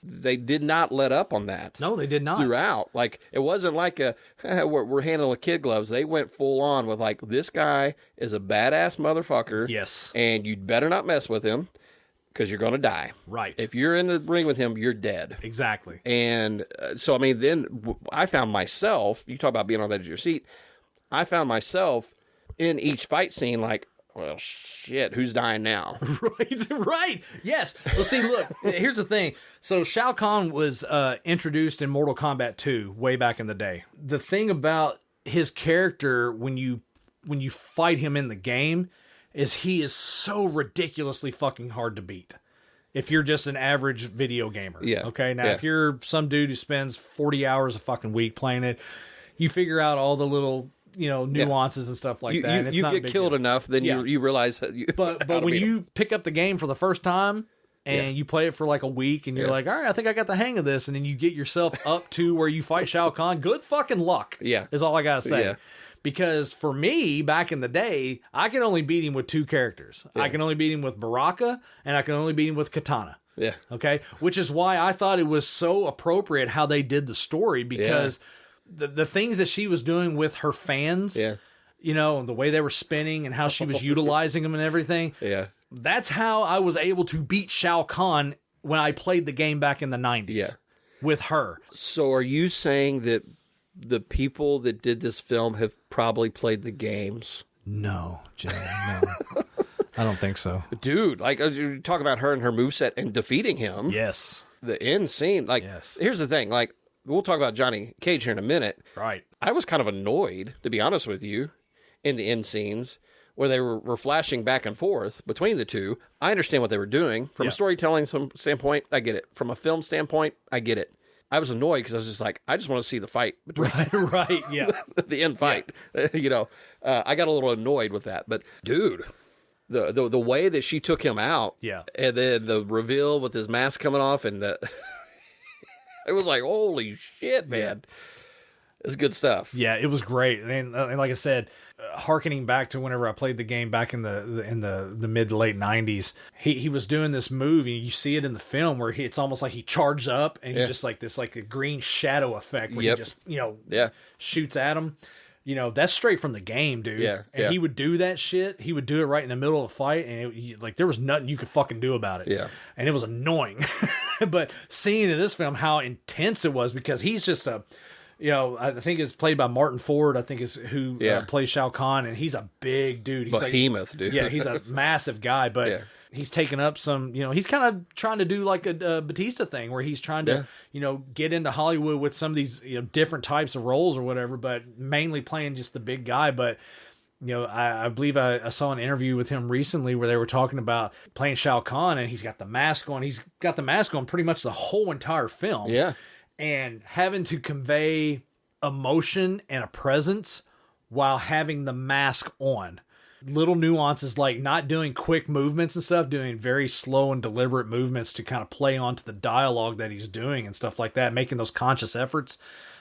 they did not let up on that. No, they did not. Throughout. Like, it wasn't like we're handling kid gloves. They went full on with like, this guy is a badass motherfucker. Yes. And you'd better not mess with him, because you're going to die. Right. If you're in the ring with him, you're dead. Exactly. And so, I mean, then I found myself, you talk about being on the edge of your seat, I found myself in each fight scene like, well, shit, who's dying now? Right. Yes. Well, see, look, here's the thing. So Shao Kahn was introduced in Mortal Kombat II way back in the day. The thing about his character when you fight him in the game is he is so ridiculously fucking hard to beat. If you're just an average video gamer. Yeah. Okay. Now, if you're some dude who spends 40 hours a fucking week playing it, you figure out all the little, nuances and stuff like that. And it's you not a get big killed deal. enough, then you realize. But when you pick up the game for the first time and you play it for like a week, and you're like, all right, I think I got the hang of this, and then you get yourself up to where you fight Shao Kahn. Good fucking luck. Yeah. Is all I gotta say. Yeah. Because for me, back in the day, I could only beat him with 2 characters. Yeah. I can only beat him with Baraka, and I can only beat him with Katana. Yeah. Okay? Which is why I thought it was so appropriate how they did the story, because the things that she was doing with her fans, you know, the way they were spinning and how she was utilizing them and everything, that's how I was able to beat Shao Kahn when I played the game back in the 90s with her. So are you saying that the people that did this film have probably played the games? No, Jay, no. I don't think so. Dude, like, you talk about her and her moveset and defeating him. Yes. The end scene. Like, here's the thing. Like, we'll talk about Johnny Cage here in a minute. Right. I was kind of annoyed, to be honest with you, in the end scenes where they were flashing back and forth between the two. I understand what they were doing. From a storytelling standpoint, I get it. From a film standpoint, I get it. I was annoyed because I was just like, I just want to see the fight. Right, yeah. The end fight. You know, I got a little annoyed with that. But, dude, the way that she took him out, and then the reveal with his mask coming off, and it was like, holy shit, man. It's good stuff. Yeah, it was great. And like I said, hearkening back to whenever I played the game back in the mid to late 90s, he was doing this move, and you see it in the film where it's almost like he charged up, and he just like this like a green shadow effect where he just, you know, shoots at him. You know, that's straight from the game, dude. Yeah, and he would do that shit. He would do it right in the middle of a fight, and like there was nothing you could fucking do about it. Yeah, and it was annoying. But seeing in this film how intense it was, because he's just a, you know, I think it's played by Martin Ford, I think is who plays Shao Kahn, and he's a big dude. He's behemoth, dude. Yeah, he's a massive guy, but he's taken up some, you know, he's kind of trying to do like a Batista thing where he's trying to, you know, get into Hollywood with some of these, you know, different types of roles or whatever, but mainly playing just the big guy. But, you know, I believe I saw an interview with him recently where they were talking about playing Shao Kahn, and he's got the mask on. He's got the mask on pretty much the whole entire film. Yeah. And having to convey emotion and a presence while having the mask on. Little nuances like not doing quick movements and stuff, doing very slow and deliberate movements to kind of play onto the dialogue that he's doing and stuff like that, making those conscious efforts.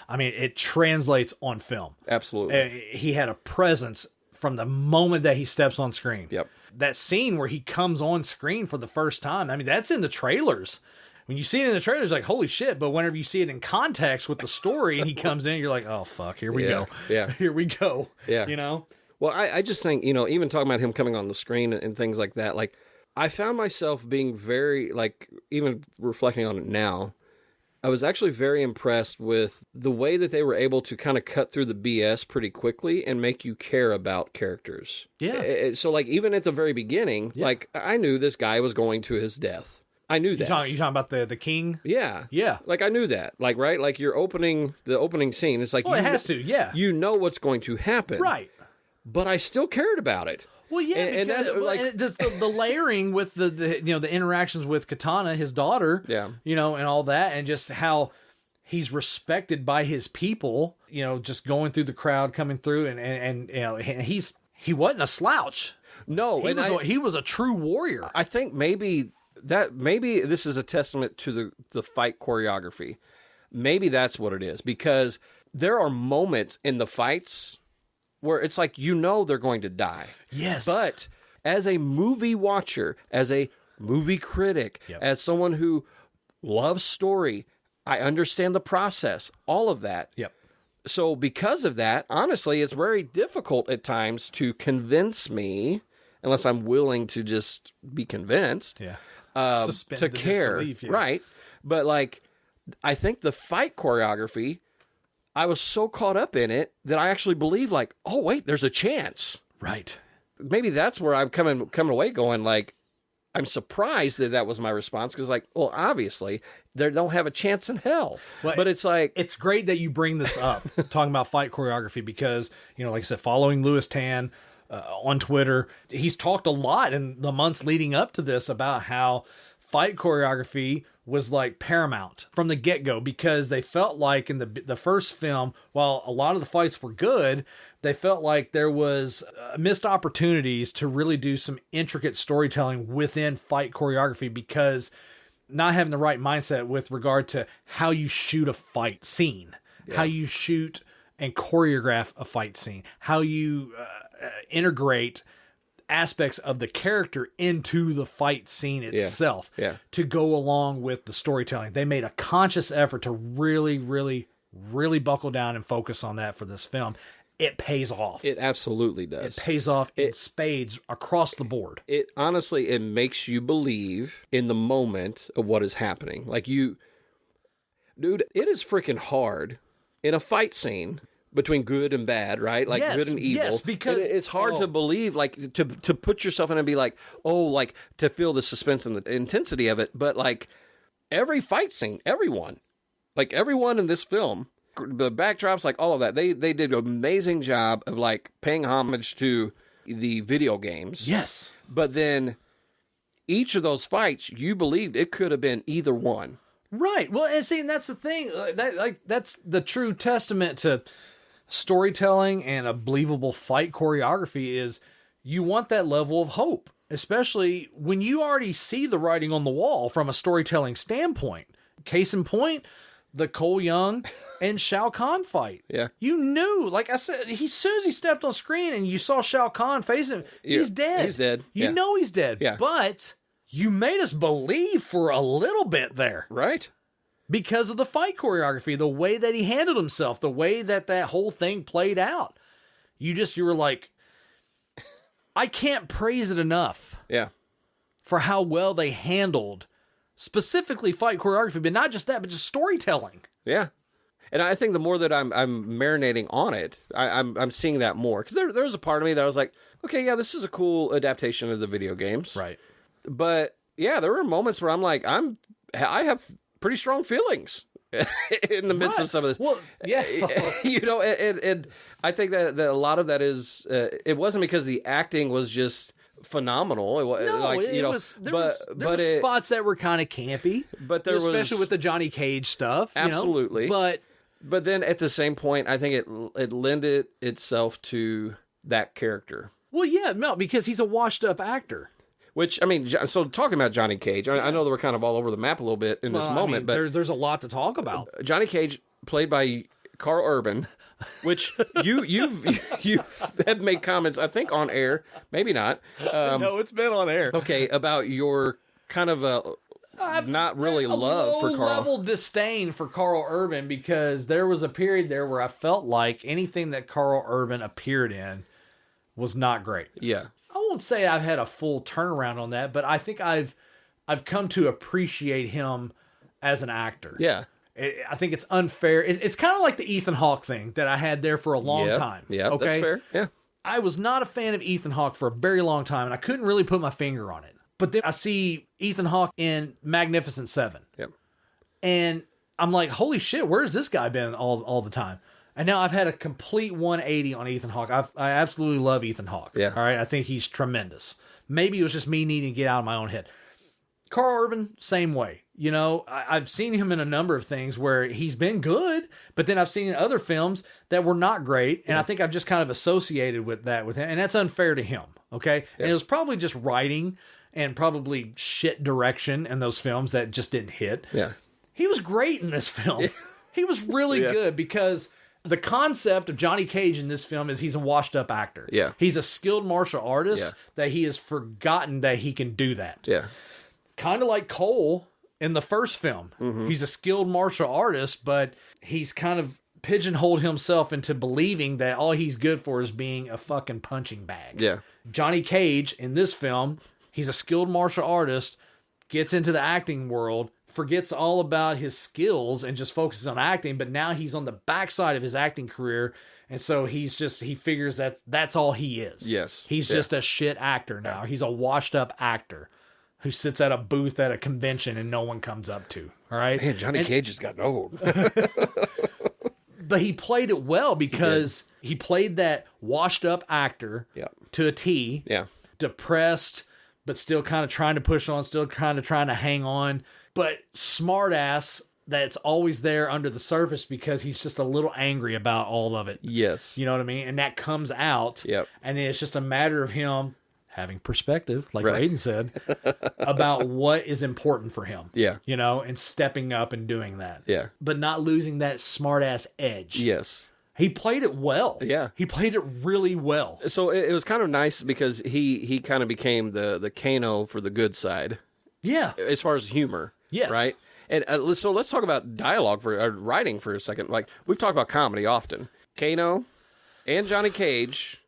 I mean, it translates on film. Absolutely. He had a presence from the moment that he steps on screen. Yep. That scene where he comes on screen for the first time, I mean, that's in the trailers. When you see it in the trailers, like, holy shit. But whenever you see it in context with the story and he comes in, you're like, oh, fuck, here we go. Yeah. Here we go. Yeah. You know? Well, I just think, you know, even talking about him coming on the screen and things like that, like, I found myself being very, like, even reflecting on it now, I was actually very impressed with the way that they were able to kind of cut through the BS pretty quickly and make you care about characters. Yeah. So, like, even at the very beginning, like, I knew this guy was going to his death. I knew that. You talking about the king? Yeah. Yeah. Like, I knew that. Like, right? Like, the opening scene, it's like... Well, it has to, yeah. You know what's going to happen. Right. But I still cared about it. Well, yeah, and because that's, like, and the layering with the you know, the interactions with Katana, his daughter, you know, and all that, and just how he's respected by his people, you know, just going through the crowd, coming through, and you know, he wasn't a slouch. No, he was a true warrior. I think maybe this is a testament to the fight choreography. Maybe that's what it is, because there are moments in the fights where it's like, you know, they're going to die. Yes. But as a movie watcher, as a movie critic, as someone who loves story, I understand the process, all of that. Yep. So because of that, honestly, it's very difficult at times to convince me, unless I'm willing to just be convinced. Yeah. To care, right? But like, I think the fight choreography, I was so caught up in it that I actually believe, like, oh wait, there's a chance, right? Maybe that's where I'm coming away going, like, I'm surprised that was my response, because, like, well, obviously they don't have a chance in hell. Well, but it's like, it's great that you bring this up, talking about fight choreography, because, you know, like I said, following Louis Tan on Twitter, he's talked a lot in the months leading up to this about how fight choreography was like paramount from the get-go, because they felt like in the first film, while a lot of the fights were good, they felt like there was missed opportunities to really do some intricate storytelling within fight choreography, because not having the right mindset with regard to how you shoot a fight scene, how you shoot and choreograph a fight scene, how you integrate aspects of the character into the fight scene itself to go along with the storytelling. They made a conscious effort to really, really, really buckle down and focus on that for this film. It pays off. It absolutely does. It pays off in spades across the board. It honestly, it makes you believe in the moment of what is happening. Like dude, it is freaking hard in a fight scene between good and bad, right? Like good and evil. Yes, because it's hard to believe, like to put yourself in and be like, oh, like to feel the suspense and the intensity of it. But like every fight scene, everyone in this film, the backdrops, like all of that, they did an amazing job of like paying homage to the video games. Yes. But then each of those fights, you believed it could have been either one. Right. Well, and see, and that's the thing. That's the true testament to storytelling and a believable fight choreography is you want that level of hope, especially when you already see the writing on the wall from a storytelling standpoint. Case in point, the Cole Young and Shao Kahn fight. Yeah. You knew, like I said, as soon as he stepped on screen and you saw Shao Kahn facing him, he's dead. He's dead. You know he's dead. Yeah. But you made us believe for a little bit there. Right. Because of the fight choreography, the way that he handled himself, the way that whole thing played out. You were like, I can't praise it enough. Yeah. For how well they handled specifically fight choreography, but not just that, but just storytelling. Yeah. And I think the more that I'm marinating on it, I'm seeing that more. Because there was a part of me that was like, okay, yeah, this is a cool adaptation of the video games. Right. But yeah, there were moments where I'm like, I have pretty strong feelings in the midst of some of this. Well, yeah. and I think that a lot of that is, it wasn't because the acting was just phenomenal. There were spots that were kind of campy, but especially with the Johnny Cage stuff. Absolutely. But then at the same point, I think it lended itself to that character. Well, yeah, no, because he's a washed up actor. Which, I mean, so talking about Johnny Cage, I know that we're kind of all over the map a little bit in this moment, but there's a lot to talk about. Johnny Cage, played by Carl Urban, which you have made comments, I think, on air, maybe not. No, it's been on air. Okay, about your kind of not really love for Carl. Low-level disdain for Carl Urban, because there was a period there where I felt like anything that Carl Urban appeared in was not great. Yeah. I won't say I've had a full turnaround on that, but I think I've come to appreciate him as an actor. Yeah. I think it's unfair. It's kind of like the Ethan Hawke thing that I had there for a long time. Yeah, okay? That's fair. Yeah. I was not a fan of Ethan Hawke for a very long time, and I couldn't really put my finger on it. But then I see Ethan Hawke in Magnificent Seven. Yep. And I'm like, holy shit, where's this guy been all the time? And now I've had a complete 180 on Ethan Hawke. I absolutely love Ethan Hawke. Yeah. All right. I think he's tremendous. Maybe it was just me needing to get out of my own head. Carl Urban, same way. You know, I've seen him in a number of things where he's been good, but then I've seen other films that were not great. And I think I've just kind of associated with him. And that's unfair to him. Okay. Yeah. And it was probably just writing and probably shit direction in those films that just didn't hit. Yeah. He was great in this film. He was really good, because the concept of Johnny Cage in this film is he's a washed up actor. Yeah. He's a skilled martial artist that he has forgotten that he can do that. Yeah. Kind of like Cole in the first film. Mm-hmm. He's a skilled martial artist, but he's kind of pigeonholed himself into believing that all he's good for is being a fucking punching bag. Yeah. Johnny Cage in this film, he's a skilled martial artist, gets into the acting world, forgets all about his skills and just focuses on acting, but now he's on the backside of his acting career, and so he figures that that's all he is. Yes. He's just a shit actor now. He's a washed up actor who sits at a booth at a convention and no one comes up to. All right? Man, Johnny Cage has gotten old. But he played it well, because he played that washed up actor to a T. Yeah. Depressed, but still kind of trying to push on, still kind of trying to hang on, but smartass that's always there under the surface because he's just a little angry about all of it. Yes. You know what I mean? And that comes out. Yep. And then it's just a matter of him having perspective, like Right. Raiden said, about what is important for him. Yeah. You know, and stepping up and doing that. Yeah. But not losing that smart-ass edge. Yes. He played it well. Yeah. He played it really well. So it was kind of nice because he kind of became the Kano for the good side Yeah. as far as humor. Yes. Right? And so let's talk about dialogue writing for a second. Like, we've talked about comedy often. Kano and Johnny Cage,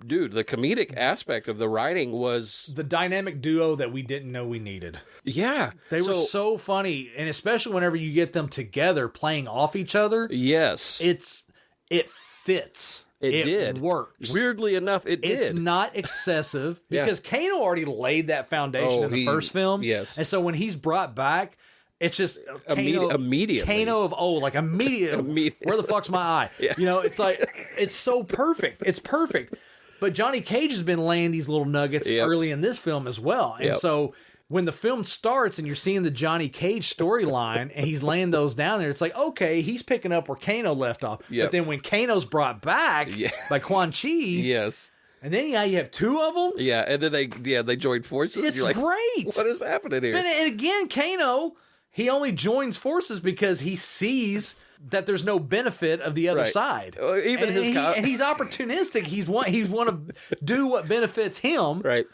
dude, the comedic aspect of the writing was... The dynamic duo that we didn't know we needed. Yeah. They were so funny, and especially whenever you get them together playing off each other, Yes. it fits. It did. Works. Weirdly enough, it did. It's not excessive Yeah. because Kano already laid that foundation in the first film. Yes. And so when he's brought back, it's just Kano, Immediately. Kano of old, like immediately. Where the fuck's my eye? Yeah. You know, it's like, it's so perfect. It's perfect. But Johnny Cage has been laying these little nuggets Yep. early in this film as well. And Yep. so when the film starts and you're seeing the Johnny Cage storyline and he's laying those down there, it's like, okay, he's picking up where Kano left off. Yep. But then when Kano's brought back Yeah. by Quan Chi, Yes. and then you have two of them, Yeah, and then they joined forces. it's You're like, great. what is happening here? And again, Kano, he only joins forces because he sees that there's no benefit of the other Right. side. Even and, his and he's opportunistic. He's want to do what benefits him. Right.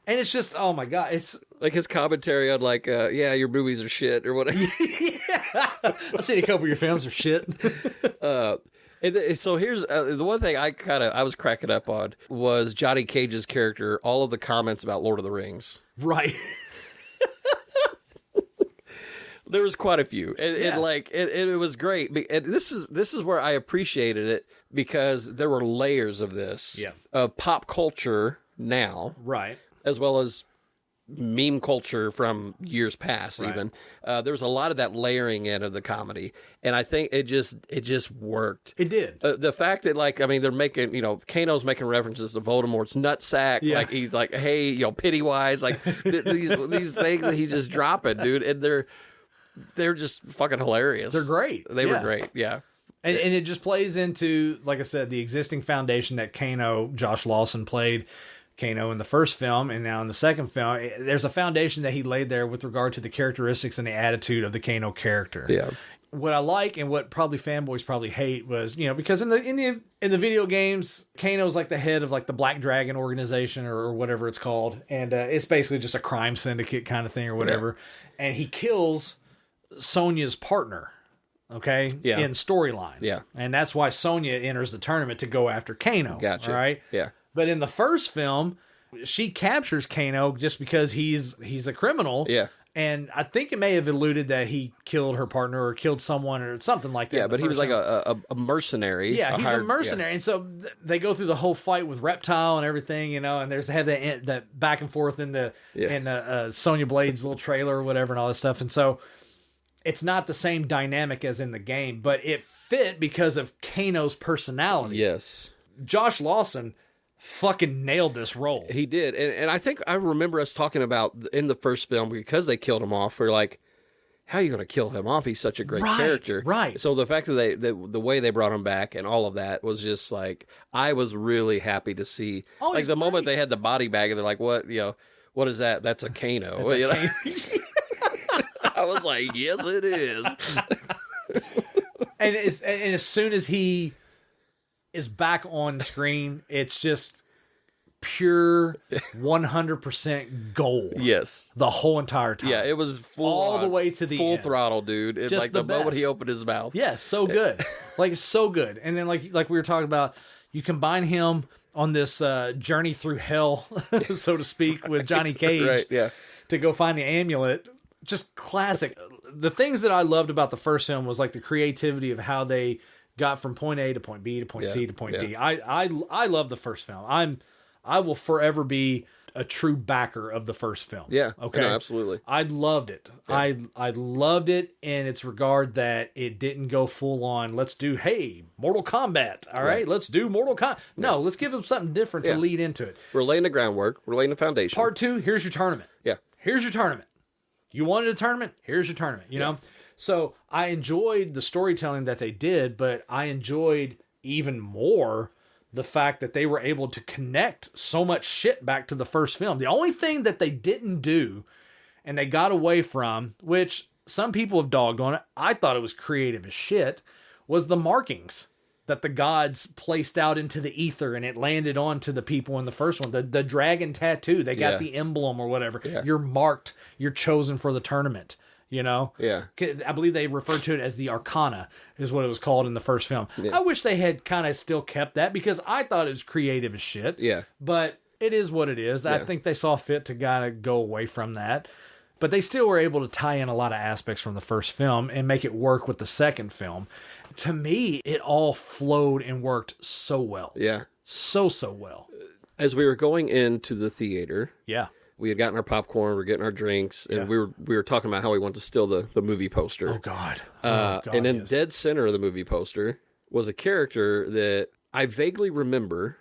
And it's just, oh my God, it's Like his commentary on like, yeah, your movies are shit or whatever. I've seen a couple of your films are shit. So here's the one thing I was cracking up on was Johnny Cage's character. All of the comments about Lord of the Rings. Right. There was quite a few, and Yeah. it was great. And this is where I appreciated it because there were layers of this, Yeah. of pop culture now, Right. as well as meme culture from years past. Right. Even there was a lot of that layering in of the comedy, and I think it just worked. It did. The fact that, like, I mean, they're making, Kano's making references to Voldemort's nutsack. Yeah. Like, he's like, hey, Pennywise, like, these things that he's just dropping, dude. And they're just fucking hilarious. They're great. They were Yeah. great. Yeah. And it just plays into, like I said, the existing foundation that Josh Lawson played Kano in the first film, and now in the second film. There's a foundation that he laid there with regard to the characteristics and the attitude of the Kano character. Yeah. What I like and what probably fanboys probably hate was, because in the video games, Kano's like the head of like the Black Dragon organization or whatever it's called, and it's basically just a crime syndicate kind of thing or whatever. Yeah. And he kills Sonya's partner. Okay. Yeah. In storyline. Yeah. And that's why Sonya enters the tournament to go after Kano. Gotcha. All right. Yeah. But in the first film, she captures Kano just because he's a criminal. Yeah. And I think it may have alluded that he killed her partner or killed someone or something like that. Yeah, in the but he was first like film. a mercenary. Yeah, he's hired, a mercenary. Yeah. And so they go through the whole fight with Reptile and everything, and they have that back and forth in Sonya Blade's little trailer or whatever and all this stuff. And so it's not the same dynamic as in the game, but it fit because of Kano's personality. Yes. Josh Lawson fucking nailed this role. He did. And I think I remember us talking about in the first film, because they killed him off, we're like, how are you going to kill him off? He's such a great character. Right. So the fact that the way they brought him back and all of that was just like, I was really happy to see. Oh, like he's the moment great. they had the body bag and they're like, what is that? That's a Kano. It's a Kano. I was like, yes, it is. and as soon as he is back on screen, it's just pure 100% gold. Yes. The whole entire time. Yeah, it was all the way to the full end. throttle, dude. It's Just like the moment best. he opened his mouth. Yeah, so good. Like, it's so good. And then like we were talking about, you combine him on this journey through hell, so to speak, with Johnny Cage Right, yeah. to go find the amulet. Just classic. The things that I loved about the first film was like the creativity of how they got from point A to point B to point C to point D. I love the first film. I will forever be a true backer of the first film. Yeah. Okay. No, absolutely. I loved it. Yeah. I loved it in its regard that it didn't go full on, let's do, hey, Mortal Kombat. All right. Let's do Mortal Kombat. No, let's give them something different to lead into it. We're laying the groundwork. We're laying the foundation. Part 2, here's your tournament. Yeah. Here's your tournament. You wanted a tournament? Here's your tournament, you know? So I enjoyed the storytelling that they did, but I enjoyed even more the fact that they were able to connect so much shit back to the first film. The only thing that they didn't do and they got away from, which some people have dogged on it, I thought it was creative as shit, was the markings that the gods placed out into the ether and it landed onto the people in the first one. The dragon tattoo, they got the emblem or whatever. Yeah. You're marked, you're chosen for the tournament. You know? Yeah. I believe they referred to it as the Arcana, is what it was called in the first film. Yeah. I wish they had kind of still kept that because I thought it was creative as shit. Yeah. But it is what it is. Yeah. I think they saw fit to kind of go away from that. But they still were able to tie in a lot of aspects from the first film and make it work with the second film. To me, it all flowed and worked so well. Yeah. So well. As we were going into the theater. Yeah. We had gotten our popcorn, we're getting our drinks, and we were talking about how we wanted to steal the movie poster. Oh God! And in dead center of the movie poster was a character that I vaguely remember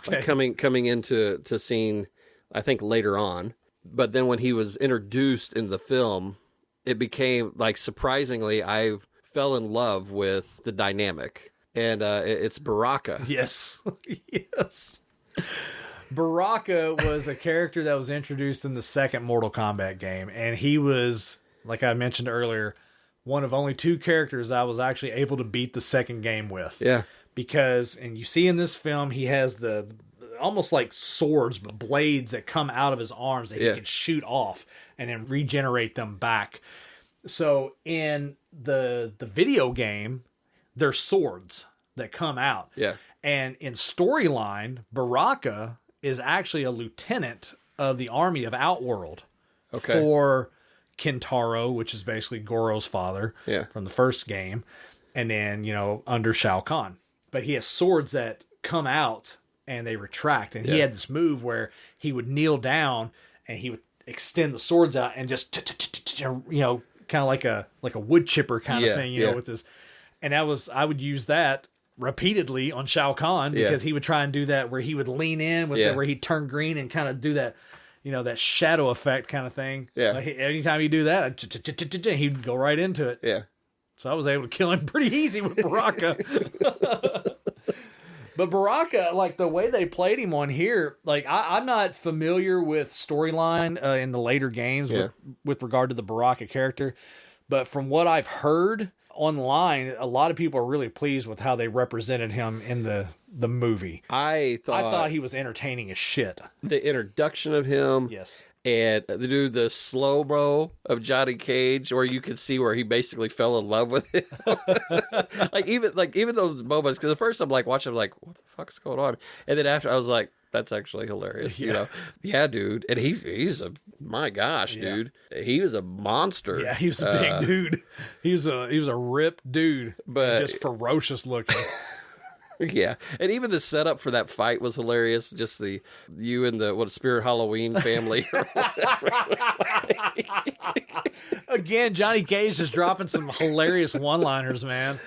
coming into scene, I think later on. But then when he was introduced in the film, it became like surprisingly, I fell in love with the dynamic, and it's Baraka. Yes, yes. Baraka was a character that was introduced in the second Mortal Kombat game, and he was, like I mentioned earlier, one of only 2 characters I was actually able to beat the second game with. Yeah. Because, and you see in this film, he has the almost like swords, but blades that come out of his arms that he can shoot off and then regenerate them back. So in the video game, there's swords that come out. Yeah. And in storyline, Baraka is actually a lieutenant of the army of Outworld for Kintaro, which is basically Goro's father from the first game, and then, under Shao Kahn. But he has swords that come out and they retract, and he had this move where he would kneel down and he would extend the swords out and just, kind of like a wood chipper kind of thing, with his, and I would use that repeatedly on Shao Kahn because he would try and do that where he would lean in with where he'd turn green and kind of do that, that shadow effect kind of thing. Yeah. Like, anytime he do that, he'd go right into it. Yeah. So I was able to kill him pretty easy with Baraka. But Baraka, like the way they played him on here, like I'm not familiar with storyline in the later games with regard to the Baraka character. But from what I've heard online, a lot of people are really pleased with how they represented him in the movie. I thought he was entertaining as shit. The introduction of him, and the slow-mo of Johnny Cage, where you could see where he basically fell in love with him. even those moments, because at first I'm like watching, I'm like, what the fuck's going on? And then after I was like, that's actually hilarious. Yeah, dude. And he's my gosh, dude. He was a monster. Yeah, he was a big dude. He was a ripped dude, but just ferocious looking. Yeah, and even the setup for that fight was hilarious. Just you and the Spirit Halloween family. Again, Johnny Cage is dropping some hilarious one-liners, man.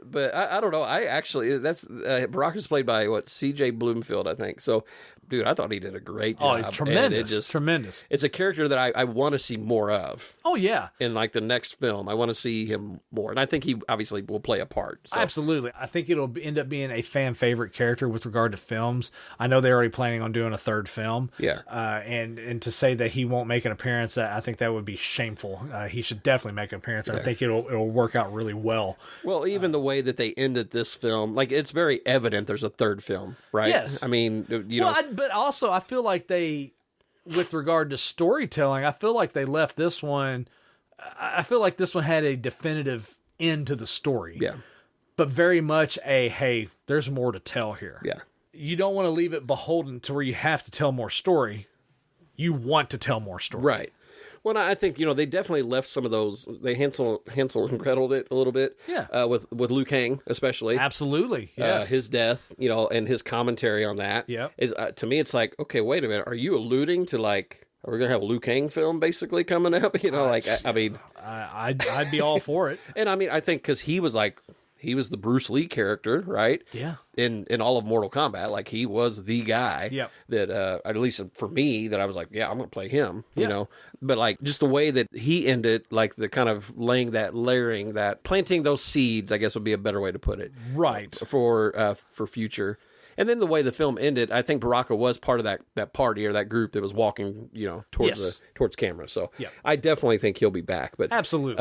But I don't know. I actually that's Baraka's played by C.J. Bloomfield, I think. So, dude, I thought he did a great job. Oh, tremendous, tremendous. It's a character that I want to see more of. Oh yeah. In like the next film, I want to see him more, and I think he obviously will play a part. So. Absolutely, I think it'll end up being a fan favorite character with regard to films. I know they're already planning on doing a third film. Yeah. And to say that he won't make an appearance, I think that would be shameful. He should definitely make an appearance. I think it'll work out really well. Well, even the way that they ended this film, like it's very evident there's a third film, right? Yes. I mean, but also I feel like with regard to storytelling, I feel like they left this one. I feel like this one had a definitive end to the story. Yeah. But very much hey, there's more to tell here. Yeah. You don't want to leave it beholden to where you have to tell more story. You want to tell more story. Right. Well, I think, they definitely left some of those. They Hansel and Gretel'd it a little bit. Yeah. With Liu Kang, especially. Absolutely. Yes. His death, and his commentary on that. Yep. Is, to me, it's like, okay, wait a minute. Are you alluding to, like, are we going to have a Liu Kang film basically coming up? I mean. I'd be all for it. And I mean, I think because he was the Bruce Lee character, right? Yeah. In all of Mortal Kombat, like he was the guy. Yep. That at least for me, that I was like, yeah, I'm gonna play him. Yeah. But like just the way that he ended, like the kind of planting those seeds, I guess would be a better way to put it. Right. For future. And then the way the film ended, I think Baraka was part of that party or that group that was walking, towards camera. So Yep. I definitely think he'll be back. But Absolutely.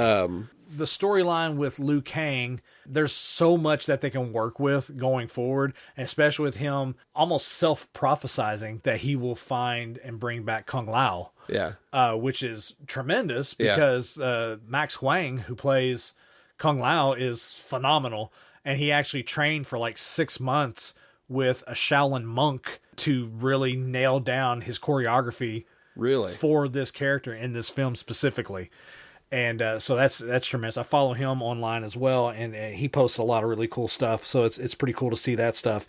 The storyline with Liu Kang, there's so much that they can work with going forward, and especially with him almost self-prophesizing that he will find and bring back Kung Lao. Yeah. Which is tremendous because Max Huang, who plays Kung Lao, is phenomenal, and he actually trained for like 6 months with a Shaolin monk to really nail down his choreography for this character in this film specifically. And so that's tremendous. I follow him online as well, and he posts a lot of really cool stuff. So it's pretty cool to see that stuff.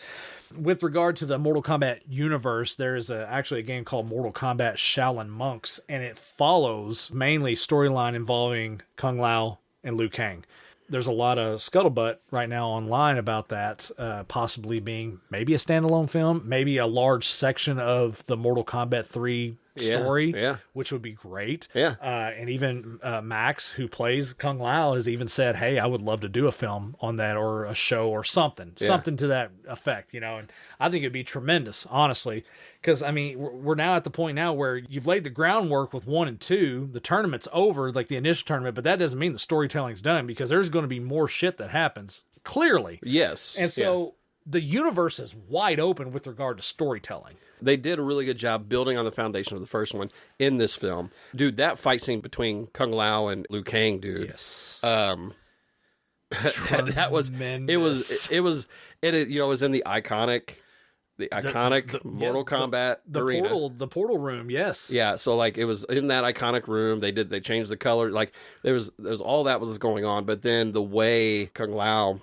With regard to the Mortal Kombat universe, there is actually a game called Mortal Kombat Shaolin Monks, and it follows mainly storyline involving Kung Lao and Liu Kang. There's a lot of scuttlebutt right now online about that possibly being maybe a standalone film, maybe a large section of the Mortal Kombat 3 story, which would be great. Yeah. And even Max, who plays Kung Lao, has even said, hey, I would love to do a film on that or a show or something to that effect, and I think it'd be tremendous, honestly, because, I mean, we're now at the point now where you've laid the groundwork with 1 and 2, the tournament's over, like the initial tournament, but that doesn't mean the storytelling's done, because there's going to be more shit that happens, clearly. Yes. And so the universe is wide open with regard to storytelling. They did a really good job building on the foundation of the first one in this film. Dude, that fight scene between Kung Lao and Liu Kang, dude. Yes. That was, it was in the iconic Mortal Kombat arena. The portal room, yes. Yeah, so like it was in that iconic room. They changed the color. Like there was all that was going on, but then the way Kung Lao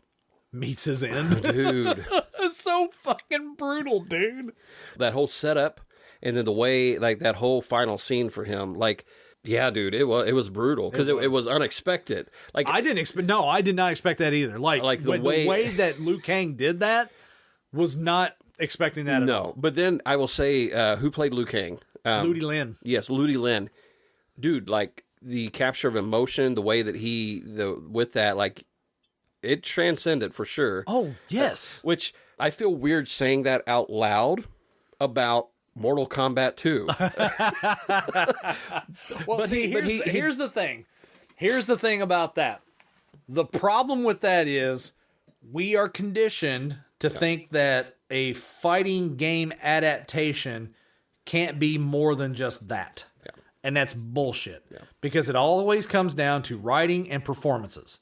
meets his end, dude. It's so fucking brutal, dude. That whole setup, and then the way, like that whole final scene for him, like, yeah, dude, it was brutal because it was unexpected. Like I did not expect that either. Like the way that Liu Kang did that was not expecting that at all. But then I will say, who played Liu Kang? Ludi Lin. Yes, Ludi Lin. Dude, like the capture of emotion, the way that with that, like it transcended for sure. Oh yes, which. I feel weird saying that out loud about Mortal Kombat 2. Well, here's the thing. Here's the thing about that. The problem with that is we are conditioned to think that a fighting game adaptation can't be more than just that. Yeah. And that's bullshit. Yeah. Because it always comes down to writing and performances.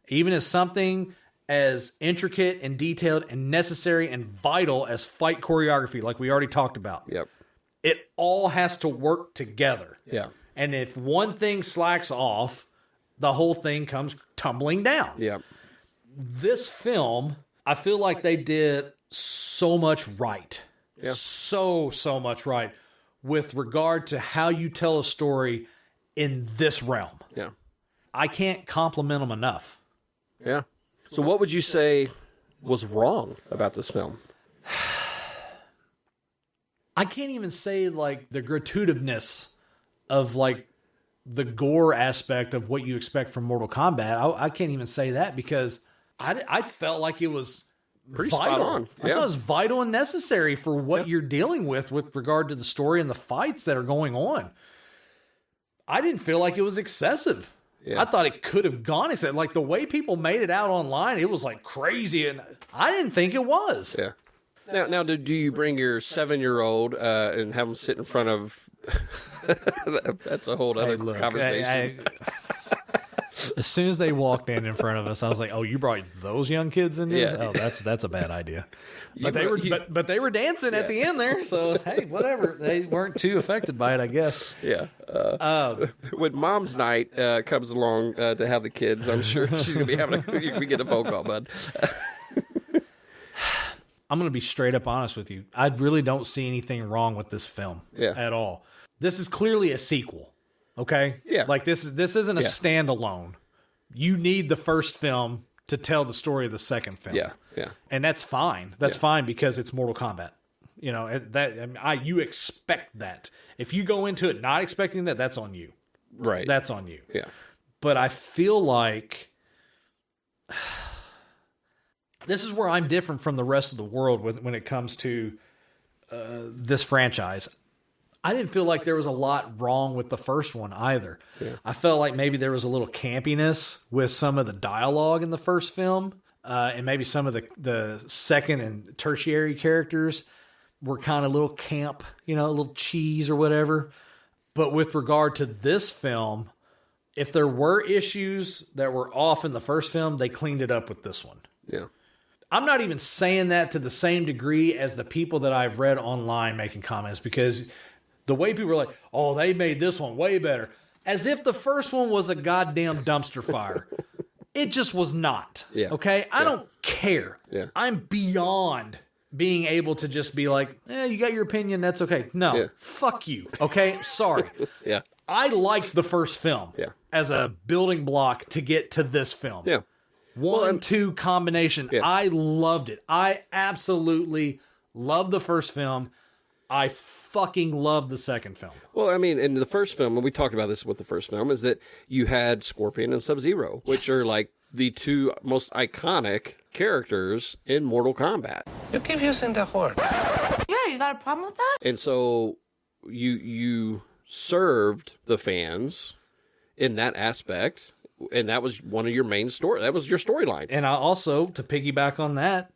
Even as something as intricate and detailed and necessary and vital as fight choreography, like we already talked about. Yep. It all has to work together. Yeah. And if one thing slacks off, the whole thing comes tumbling down. Yeah. This film, I feel like they did so much right. Yeah. So much right with regard to how you tell a story in this realm. Yeah. I can't compliment them enough. Yeah. So what would you say was wrong about this film? I can't even say like the gratuitousness of like the gore aspect of what you expect from Mortal Kombat. I can't even say that because I felt like it was pretty vital. Spot on. I thought it was vital and necessary for what you're dealing with regard to the story and the fights that are going on. I didn't feel like it was excessive. Yeah. I thought it could have gone except like the way people made it out online, it was like crazy, and I didn't think it was. Yeah. Now, do you bring your 7-year-old and have them sit in front of? That's a whole other conversation. As soon as they walked in front of us, I was like, "Oh, you brought those young kids in this? Yeah. Oh, that's a bad idea." But they were dancing at the end there, so hey, whatever. They weren't too affected by it, I guess. Yeah. When Mom's night comes along to have the kids, I'm sure she's gonna be having you're gonna be getting a phone call, bud. I'm gonna be straight up honest with you. I really don't see anything wrong with this film at all. This is clearly a sequel. Okay? Yeah. Like this isn't a standalone. You need the first film to tell the story of the second film. Yeah. Yeah. And that's fine. That's fine because it's Mortal Kombat. You know, you expect that. If you go into it not expecting that, that's on you. Right. That's on you. Yeah. But I feel like this is where I'm different from the rest of the world when it comes to this franchise. I didn't feel like there was a lot wrong with the first one either. Yeah. I felt like maybe there was a little campiness with some of the dialogue in the first film, and maybe some of the second and tertiary characters were kind of a little camp, a little cheese or whatever. But with regard to this film, if there were issues that were off in the first film, they cleaned it up with this one. Yeah. I'm not even saying that to the same degree as the people that I've read online making comments, because the way people are like, oh, they made this one way better. As if the first one was a goddamn dumpster fire. It just was not. Yeah. Okay? I don't care. Yeah. I'm beyond being able to just be like, you got your opinion, that's okay. No. Fuck you. Okay? Sorry. Yeah. I liked the first film as a building block to get to this film. Yeah. 1-2 combination. Yeah. I loved it. I absolutely loved the first film. I fucking loved the second film. Well, I mean, in the first film, and we talked about this with the first film, is that you had Scorpion and Sub-Zero, which are like the two most iconic characters in Mortal Kombat. You keep using the word. Yeah, you got a problem with that? And so you served the fans in that aspect, and that was one of your main story. That was your storyline. And I also, to piggyback on that,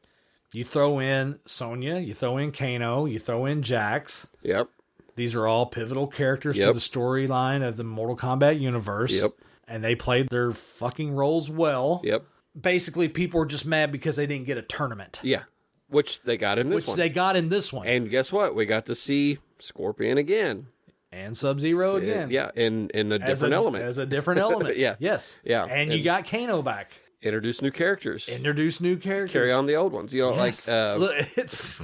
you throw in Sonya, you throw in Kano, you throw in Jax. Yep. These are all pivotal characters to the storyline of the Mortal Kombat universe. Yep. And they played their fucking roles well. Yep. Basically, people were just mad because they didn't get a tournament. Yeah. Which they got in this one. Which they got in this one. And guess what? We got to see Scorpion again. And Sub-Zero again. Yeah, in a different element. As a different element. Yeah. Yes. Yeah. And you got Kano back. Introduce new characters. Carry on the old ones. Yes. Look, it's...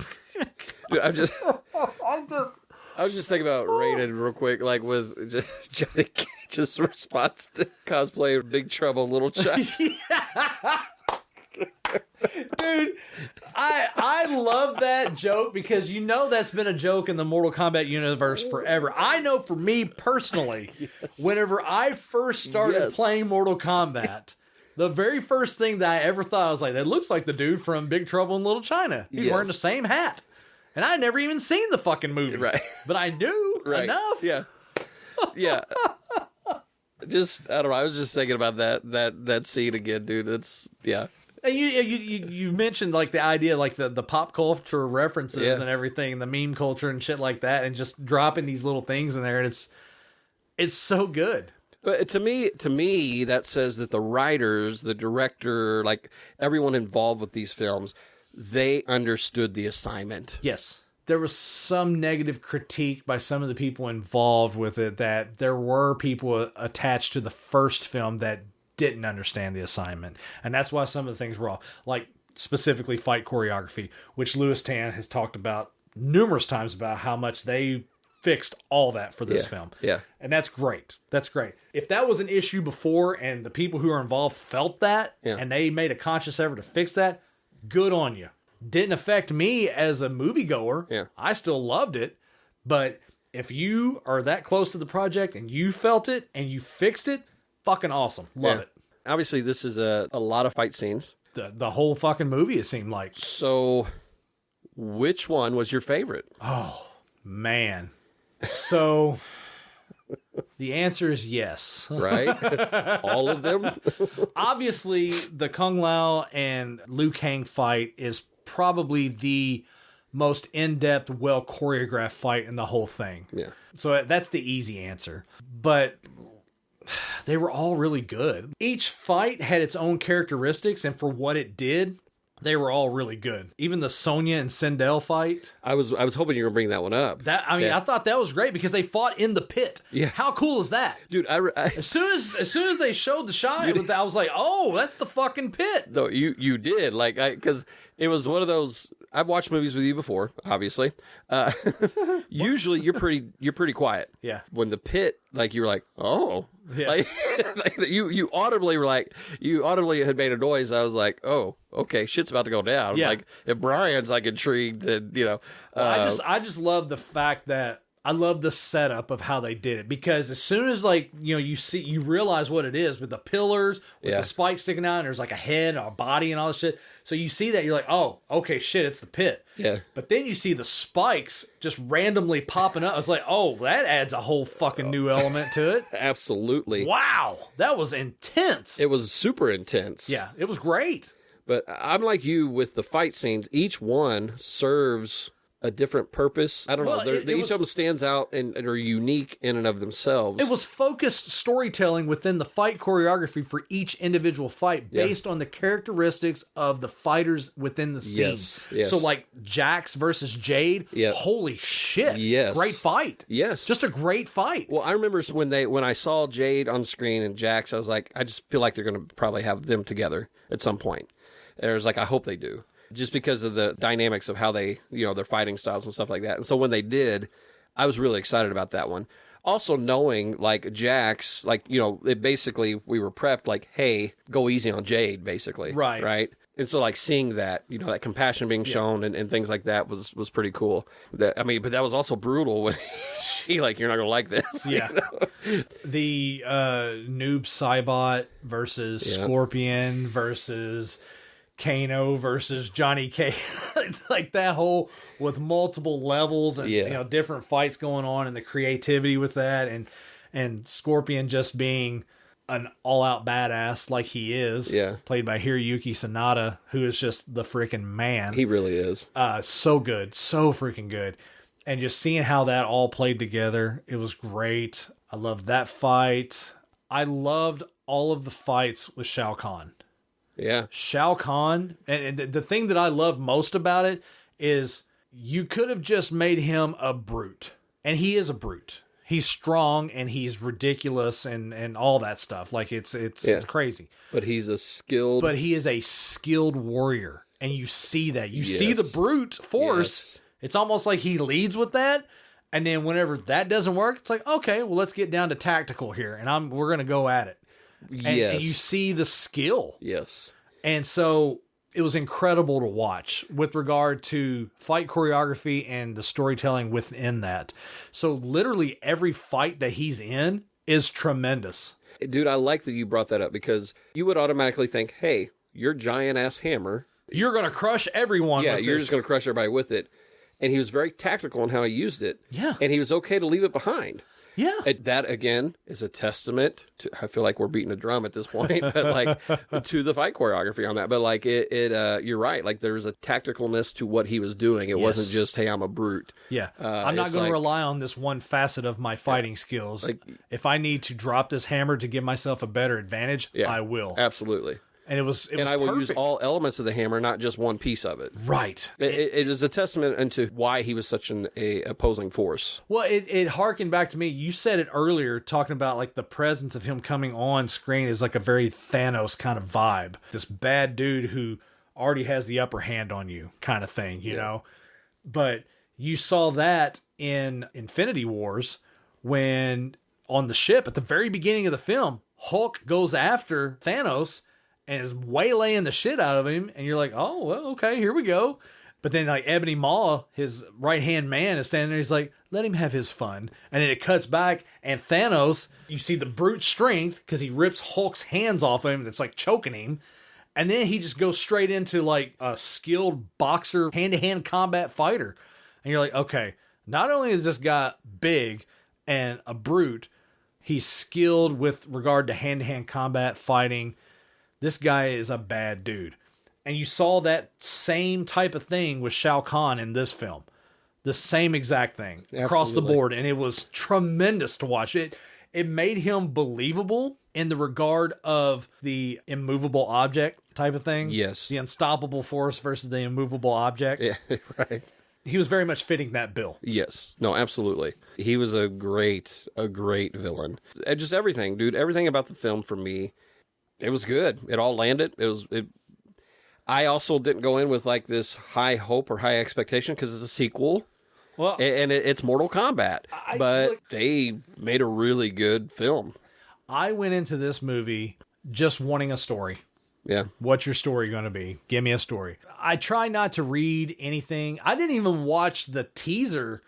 Dude, I was just thinking about Rated real quick, like with just Johnny Cage's response to cosplay of Big Trouble in Little China. Dude, I love that joke because that's been a joke in the Mortal Kombat universe forever. I know for me personally, whenever I first started playing Mortal Kombat, the very first thing that I ever thought, I was like, that looks like the dude from Big Trouble in Little China. He's wearing the same hat. And I had never even seen the fucking movie. Right. But I knew enough. Yeah. Yeah. Just, I don't know. I was just thinking about that scene again, dude. It's, yeah. And you mentioned like the idea, like the pop culture references and everything, the meme culture and shit like that, and just dropping these little things in there, and it's so good. But to me, that says that the writers, the director, like everyone involved with these films, they understood the assignment. Yes. There was some negative critique by some of the people involved with it, that there were people attached to the first film that didn't understand the assignment. And that's why some of the things were off. Like specifically Fight Choreography, which Louis Tan has talked about numerous times about how much they fixed all that for this film. Yeah. And that's great. That's great. If that was an issue before and the people who are involved felt that and they made a conscious effort to fix that, good on you. Didn't affect me as a moviegoer. Yeah. I still loved it. But if you are that close to the project and you felt it and you fixed it, fucking awesome. Love it. Obviously, this is a lot of fight scenes. The whole fucking movie, it seemed like. So, which one was your favorite? Oh, man. So, the answer is yes. Right? All of them? Obviously, the Kung Lao and Liu Kang fight is probably the most in-depth, well-choreographed fight in the whole thing. Yeah. So that's the easy answer. But They were all really good. Each fight had its own characteristics, and for what it did, they were all really good. Even the Sonya and Sindel fight. I was hoping you were going to bring that one up. I thought that was great because they fought in the pit. Yeah. How cool is that? Dude, as soon as they showed the shot, I was like, oh, that's the fucking pit. No, you did. Like, because it was one of those. I've watched movies with you before, obviously. Usually you're pretty quiet. Yeah. When the pit, like, you were like, oh. Yeah. Like you audibly were like, you audibly had made a noise. I was like, oh, okay, shit's about to go down. Yeah. Like, if Brian's like intrigued, then, you know. I just love the fact that I love the setup of how they did it, because as soon as, like, you know, you realize what it is with the pillars, with the spikes sticking out, and there's like a head, a body, and all this shit. So you see that, you're like, oh, okay, shit, it's the pit. Yeah. But then you see the spikes just randomly popping up. It's like, oh, that adds a whole fucking new element to it. Absolutely. Wow, that was intense. It was super intense. Yeah, it was great. But I'm like you with the fight scenes. Each one serves a different purpose. I don't know. Each of them stands out and are unique in and of themselves. It was focused storytelling within the fight choreography for each individual fight based on the characteristics of the fighters within the scene. Yes. So like Jax versus Jade, holy shit. Yes. Great fight. Yes. Just a great fight. Well, I remember when I saw Jade on screen and Jax, I was like, I just feel like they're going to probably have them together at some point. And I was like, I hope they do. Just because of the dynamics of how they, you know, their fighting styles and stuff like that. And so when they did, I was really excited about that one. Also knowing, like, Jax, like, you know, we were prepped, like, hey, go easy on Jade, basically. Right. Right? And so, like, seeing that, you know, that compassion being shown and things like that was pretty cool. But that was also brutal when she, like, you're not going to like this. Yeah. You know? The Noob Saibot versus Scorpion versus Kano versus Johnny K, like that whole with multiple levels and you know, different fights going on, and the creativity with that, and Scorpion just being an all-out badass like he is, played by Hiroyuki Sanada, who is just the freaking man. He really is. So good, so freaking good, and just seeing how that all played together, it was great. I loved that fight. I loved all of the fights with Shao Kahn. Yeah. Shao Kahn, and the thing that I love most about it is you could have just made him a brute. And he is a brute. He's strong and he's ridiculous and all that stuff. Like it's crazy. But he is a skilled warrior. And you see that. You see the brute force. Yes. It's almost like he leads with that. And then whenever that doesn't work, it's like, okay, well, let's get down to tactical here. And we're going to go at it. And you see the skill. Yes. And so it was incredible to watch with regard to fight choreography and the storytelling within that. So literally every fight that he's in is tremendous. Dude, I like that you brought that up, because you would automatically think, hey, your giant ass hammer, you're going to crush everyone. Yeah, with you're this. just going to crush everybody with it. And he was very tactical in how he used it. Yeah. And he was okay to leave it behind. Yeah. That, again, is a testament to, I feel like we're beating a drum at this point, but like to the fight choreography on that. But like you're right. Like there was a tacticalness to what he was doing. It wasn't just, hey, I'm a brute. Yeah. I'm not going to rely on this one facet of my fighting skills. Like, if I need to drop this hammer to give myself a better advantage, I will. Absolutely. And it was I will use all elements of the hammer, not just one piece of it. Right. It is a testament into why he was such an opposing force. Well, it harkened back to me. You said it earlier, talking about like the presence of him coming on screen is like a very Thanos kind of vibe. This bad dude who already has the upper hand on you kind of thing, you know? But you saw that in Infinity Wars when on the ship at the very beginning of the film, Hulk goes after Thanos and is waylaying the shit out of him, and you're like, oh, well, okay, here we go. But then, like, Ebony Maw, his right-hand man, is standing there, he's like, let him have his fun. And then it cuts back, and Thanos, you see the brute strength, because he rips Hulk's hands off him, that's like choking him, and then he just goes straight into, like, a skilled boxer, hand-to-hand combat fighter. And you're like, okay, not only is this guy big and a brute, he's skilled with regard to hand-to-hand combat fighting. This guy is a bad dude. And you saw that same type of thing with Shao Kahn in this film. The same exact thing across the board. And it was tremendous to watch. it made him believable in the regard of the immovable object type of thing. Yes. The unstoppable force versus the immovable object. Yeah, right. He was very much fitting that bill. Yes. No, absolutely. He was a great villain. And just everything, dude. Everything about the film for me, it was good. It all landed. I also didn't go in with like this high hope or high expectation because it's a sequel. Well, And it's Mortal Kombat. But they made a really good film. I went into this movie just wanting a story. Yeah. What's your story going to be? Give me a story. I try not to read anything. I didn't even watch the teaser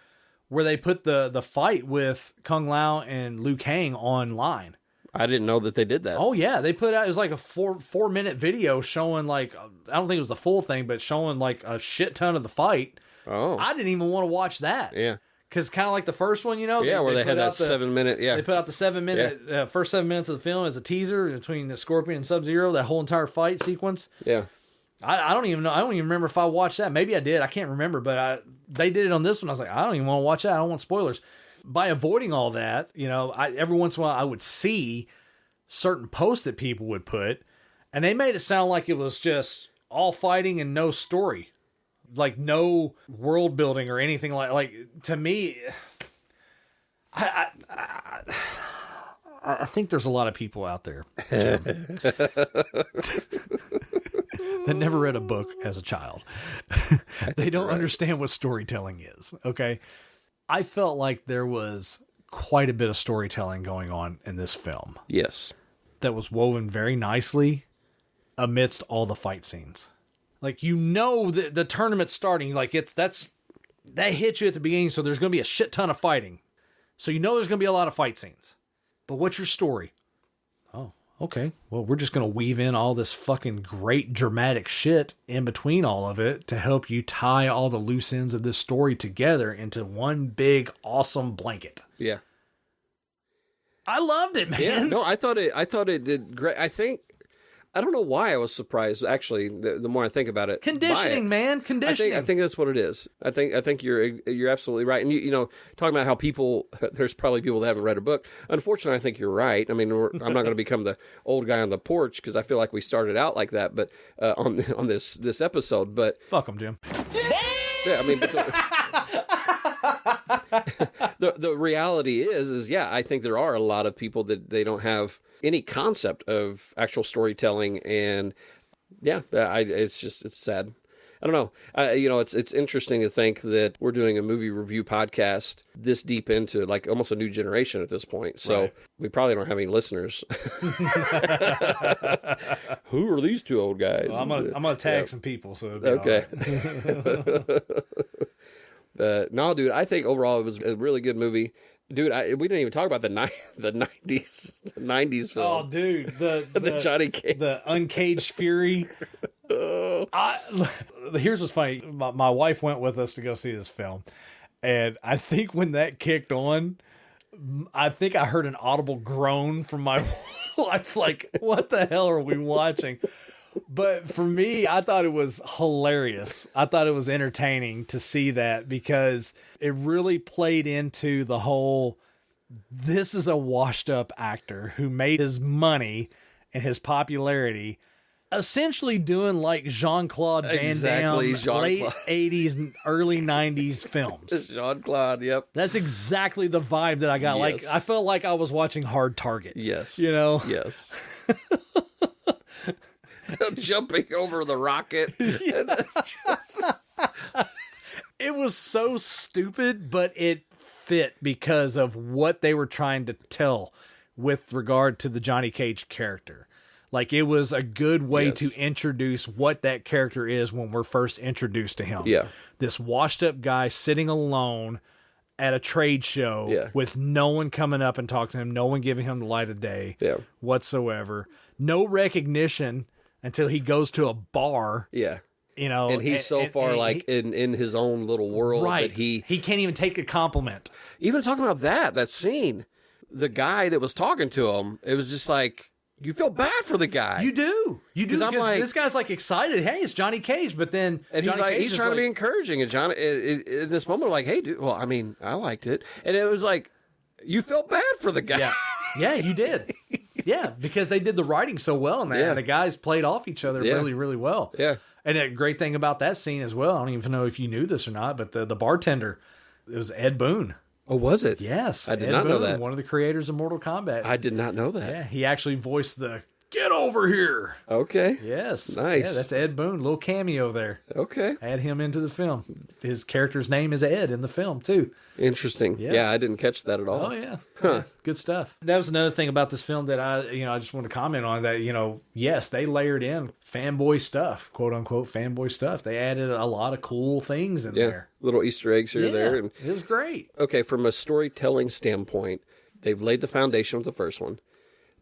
where they put the fight with Kung Lao and Liu Kang online. I didn't know that they did that. Oh yeah, they put out, it was like a 4-minute video showing like, I don't think it was the full thing, but showing like a shit ton of the fight. Oh. I didn't even want to watch that. Yeah. Because kind of like the first one, you know? Yeah, where they had that the 7 minute, yeah. They put out the 7-minute, first 7 minutes of the film as a teaser between the Scorpion and Sub-Zero, that whole entire fight sequence. Yeah. I don't even know. I don't even remember if I watched that. Maybe I did. I can't remember, but they did it on this one. I was like, I don't even want to watch that. I don't want spoilers. By avoiding all that, you know, every once in a while I would see certain posts that people would put, and they made it sound like it was just all fighting and no story. Like no world building or anything like to me, I think there's a lot of people out there, Jim, that never read a book as a child. They don't understand what storytelling is. Okay. I felt like there was quite a bit of storytelling going on in this film. Yes. That was woven very nicely amidst all the fight scenes. Like, you know, the tournament's starting. Like, that hits you at the beginning, so there's going to be a shit ton of fighting. So you know there's going to be a lot of fight scenes. But what's your story? Oh, okay. Well, we're just going to weave in all this fucking great dramatic shit in between all of it to help you tie all the loose ends of this story together into one big, awesome blanket. Yeah. I loved it, man. Yeah, no, I thought it did great. I don't know why I was surprised. Actually, the more I think about it, Conditioning, man, conditioning. I think that's what it is. I think you're absolutely right. And you know, talking about how there's probably people that haven't read a book. Unfortunately, I think you're right. I mean, I'm not going to become the old guy on the porch because I feel like we started out like that, but on this episode. But fuck them, Jim. Yeah, I mean, but the reality is yeah, I think there are a lot of people that they don't have any concept of actual storytelling, and yeah, it's sad. I don't know. You know, it's interesting to think that we're doing a movie review podcast this deep into like almost a new generation at this point. So right. We probably don't have any listeners. Who are these two old guys? Well, I'm gonna tag some people. So okay. No, dude, I think overall it was a really good movie. Dude, we didn't even talk about the 90s film. Oh, dude, the Johnny Cage, the Uncaged Fury. Here's what's funny. My wife went with us to go see this film, and I think when that kicked on, I think I heard an audible groan from my wife, like, "What the hell are we watching?" But for me, I thought it was hilarious. I thought it was entertaining to see that because it really played into the whole, this is a washed up actor who made his money and his popularity essentially doing like Jean-Claude Van Damme, late 80s, early 90s films. Jean-Claude, yep. That's exactly the vibe that I got. Yes. Like, I felt like I was watching Hard Target. Yes. You know? Yes. Jumping over the rocket. It was so stupid, but it fit because of what they were trying to tell with regard to the Johnny Cage character. Like, it was a good way to introduce what that character is when we're first introduced to him. Yeah. This washed up guy sitting alone at a trade show with no one coming up and talking to him, no one giving him the light of day whatsoever. No recognition until he goes to a bar. Yeah. You know, and he's so far like in his own little world that he can't even take a compliment. Even talking about that scene, the guy that was talking to him, it was just like, you feel bad for the guy. You do. Because I'm like, this guy's like excited. Hey, it's Johnny Cage. But then he's trying to be encouraging. And Johnny, in this moment, like, hey, dude, well, I mean, I liked it. And it was like, you felt bad for the guy. Yeah. Yeah, you did. Yeah, because they did the writing so well in that. Yeah. And the guys played off each other really, really well. Yeah. And a great thing about that scene as well, I don't even know if you knew this or not, but the bartender, it was Ed Boon. Oh, was it? Yes. I did Ed not know Boon, that. One of the creators of Mortal Kombat. I did not know that. Yeah, he actually voiced the "Get over here." Okay. Yes. Nice. Yeah, that's Ed Boon. Little cameo there. Okay. Add him into the film. His character's name is Ed in the film, too. Interesting. Yeah. Yeah, I didn't catch that at all. Oh, yeah. Yeah, good stuff. That was another thing about this film that I just want to comment on that, yes, they layered in fanboy stuff, quote unquote fanboy stuff. They added a lot of cool things in Yeah. there. Little Easter eggs here Yeah, and there. And it was great. okay, from a storytelling standpoint, they've laid the foundation with the first one.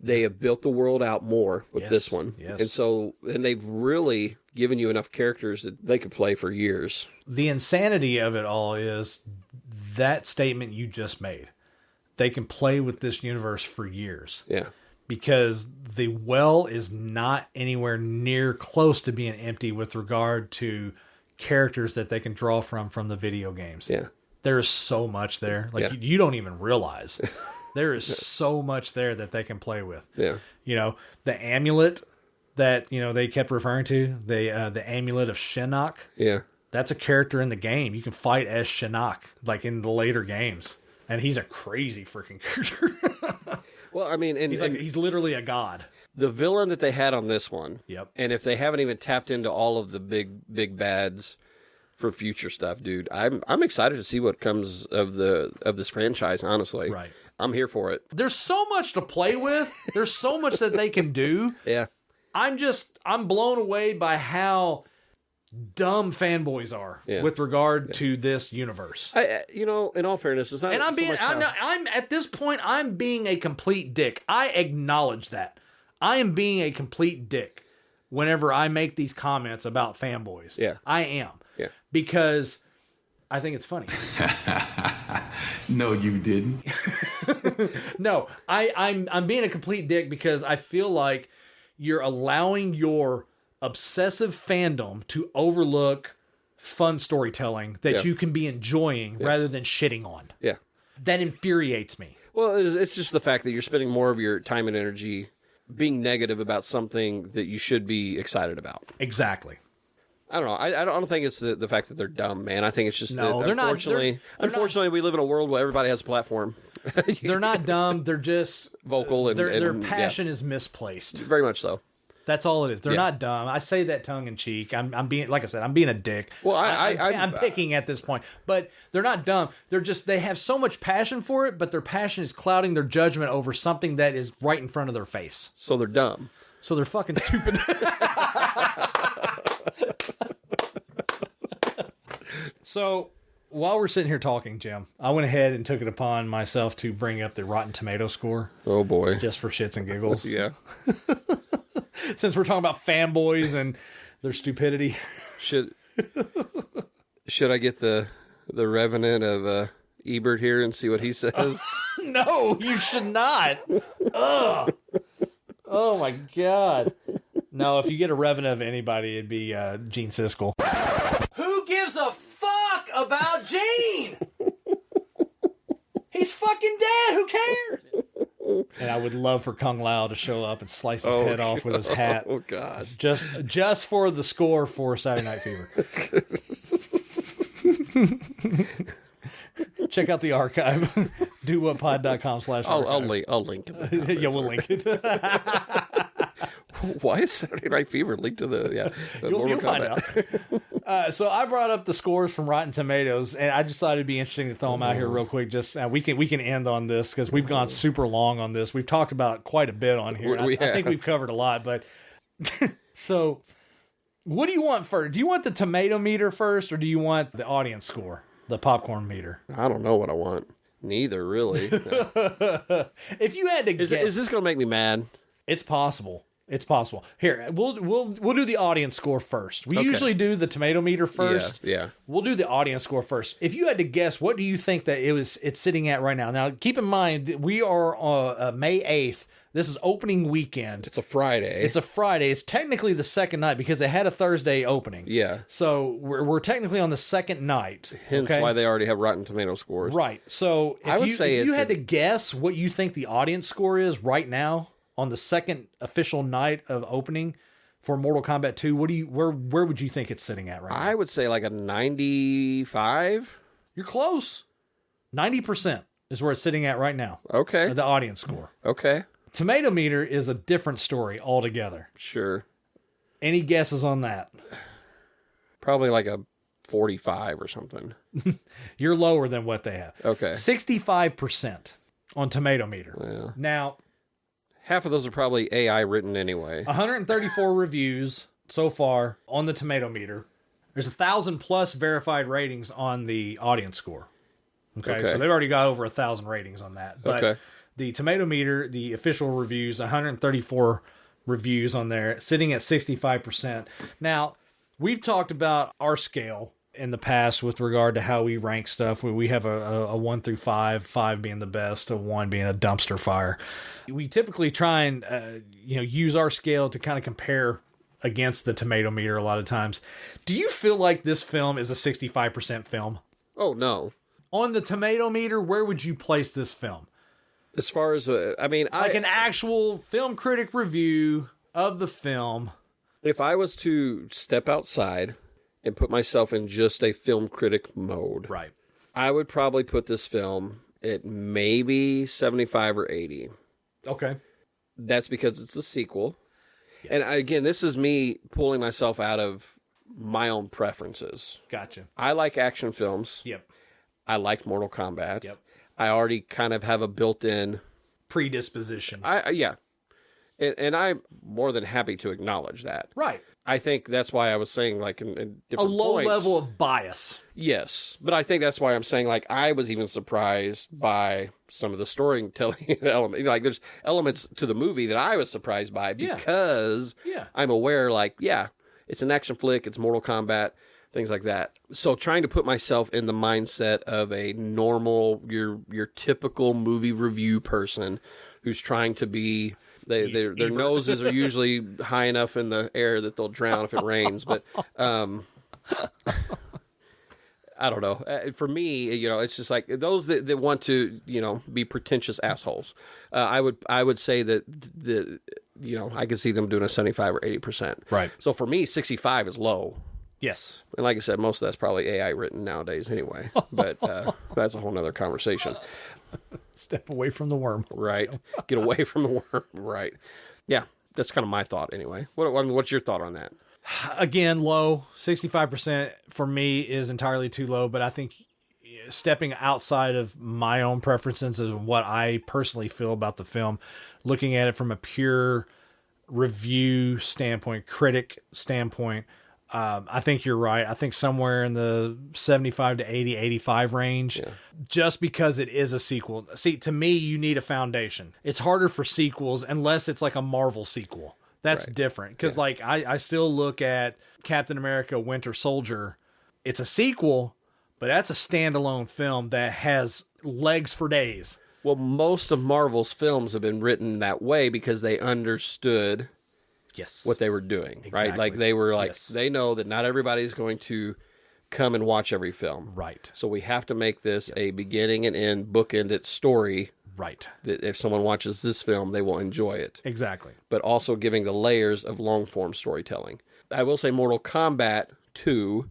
They have built the world out more with Yes, this one. yes. And they've really given you enough characters that they could play for years. The insanity of it all is that statement you just made. They can play with this universe for years. Yeah. Because the well is not anywhere near close to being empty with regard to characters that they can draw from the video games. Yeah. There is so much there. Like Yeah. you don't even realize. There is so much there that they can play with. Yeah. The amulet that, they kept referring to, the amulet of Shinnok, Yeah. that's a character in the game. You can fight as Shinnok, like in the later games. And he's a crazy freaking character. Well, I mean, and he's literally a god. the villain that they had on this one. Yep. And if they haven't even tapped into all of the big bads for future stuff, dude, I'm excited to see what comes of this franchise, honestly. Right. I'm here for it. There's so much to play with. There's so much that they can do. Yeah. I'm blown away by how dumb fanboys are with regard to this universe. In all fairness, it's not. And I'm at this point, I'm being a complete dick. I acknowledge that. I am being a complete dick whenever I make these comments about fanboys. Yeah. I am. Yeah. Because I think it's funny. No, you didn't. No, I'm being a complete dick because I feel like you're allowing your obsessive fandom to overlook fun storytelling that you can be enjoying rather than shitting on. Yeah. That infuriates me. Well, it's just the fact that you're spending more of your time and energy being negative about something that you should be excited about. Exactly. I don't know. I don't think it's the fact that they're dumb, man. I think it's just No, that they're not. Unfortunately, we live in a world where everybody has a platform. They're not dumb. They're just Vocal and their passion is misplaced. Very much so. That's all it is. They're not dumb. I say that tongue in cheek. I'm being, like I said, I'm being a dick. Well, I'm picking at this point, but they're not dumb. They have so much passion for it, but their passion is clouding their judgment over something that is right in front of their face. So they're dumb. So they're fucking stupid. So while we're sitting here talking, Jim, I went ahead and took it upon myself to bring up the Rotten Tomato score. Oh boy. Just for shits and giggles. Yeah. Since we're talking about fanboys and their stupidity. Should I get the Revenant of Ebert here and see what he says? No, you should not. Ugh. Oh my god. No, if you get a Revenant of anybody, it'd be Gene Siskel. Who gives a fuck about Gene? He's fucking dead. Who cares? And I would love for Kung Lao to show up and slice his head off with his hat. Oh gosh. Just for the score for Saturday Night Fever. Check out the archive. DudeWhatPod.com/archive. I'll link it. Yeah, we'll link it. Why is Saturday Night Fever linked to the You'll find out. So I brought up the scores from Rotten Tomatoes, and I just thought it'd be interesting to throw them out here real quick. Just we can end on this because we've gone super long on this. We've talked about quite a bit on here. I think we've covered a lot, but so what do you want first? Do you want the tomato meter first, or do you want the audience score, the popcorn meter? I don't know what I want. Neither, really. If you had to guess, is this going to make me mad? It's possible. It's possible. Here, we'll do the audience score first. We usually do the tomato meter first. Yeah. We'll do the audience score first. If you had to guess, what do you think that it's sitting at right now? Now, keep in mind that we are May 8th This is opening weekend. It's a Friday. It's a Friday. It's technically the second night because they had a Thursday opening. Yeah. So we're technically on the second night. Hence why they already have Rotten Tomato scores. Right. So if you had to guess what you think the audience score is right now on the second official night of opening for Mortal Kombat 2, where would you think it's sitting at right now? I would say like a 95. You're close. 90% is where it's sitting at right now. Okay. The audience score. Okay. Tomato meter is a different story altogether. Sure. Any guesses on that? Probably like a 45 or something. You're lower than what they have. Okay. 65% on tomato meter. Yeah. Now, half of those are probably AI written anyway. 134 reviews so far on the tomato meter. There's 1,000 plus verified ratings on the audience score. Okay. So they've already got over 1,000 ratings on that. But the tomato meter, the official reviews, 134 reviews on there, sitting at 65%. Now, we've talked about our scale in the past with regard to how we rank stuff. We have a 1 through 5, 5 being the best, a 1 being a dumpster fire. We typically try and use our scale to kind of compare against the tomato meter a lot of times. Do you feel like this film is a 65% film? Oh, no. On the tomato meter, where would you place this film? As far as, like an actual film critic review of the film. If I was to step outside and put myself in just a film critic mode, right, I would probably put this film at maybe 75 or 80. Okay. That's because it's a sequel. Yeah. And again, this is me pulling myself out of my own preferences. Gotcha. I like action films. Yep. I like Mortal Kombat. Yep. I already kind of have a built-in predisposition. Yeah. And I'm more than happy to acknowledge that. Right. I think that's why I was saying, like, in different a low points, level of bias. Yes. But I think that's why I'm saying, like, I was even surprised by some of the storytelling elements. Like, there's elements to the movie that I was surprised by because I'm aware, like, it's an action flick, it's Mortal Kombat, things like that. So trying to put myself in the mindset of a normal, your typical movie review person who's trying to be... Their noses are usually high enough in the air that they'll drown if it rains. But I don't know. For me, it's just like those that want to, be pretentious assholes. I would say that I could see them doing a 75 or 80%. Right. So for me, 65 is low. Yes. And like I said, most of that's probably AI written nowadays anyway. But that's a whole nother conversation. Step away from the worm. Right. Get away from the worm. Right. Yeah. That's kind of my thought anyway. What's your thought on that? Again, low. 65% for me is entirely too low, but I think stepping outside of my own preferences and what I personally feel about the film, looking at it from a pure review standpoint, critic standpoint, I think you're right. I think somewhere in the 75 to 80, 85 range, just because it is a sequel. See, to me, you need a foundation. It's harder for sequels unless it's like a Marvel sequel. That's different. Because like I still look at Captain America Winter Soldier. It's a sequel, but that's a standalone film that has legs for days. Well, most of Marvel's films have been written that way because they understood... what they were doing, right? Like they were like, they know that not everybody's going to come and watch every film. Right. So we have to make this a beginning and end, bookended story. Right. That if someone watches this film, they will enjoy it. Exactly. But also giving the layers of long form storytelling. I will say Mortal Kombat 2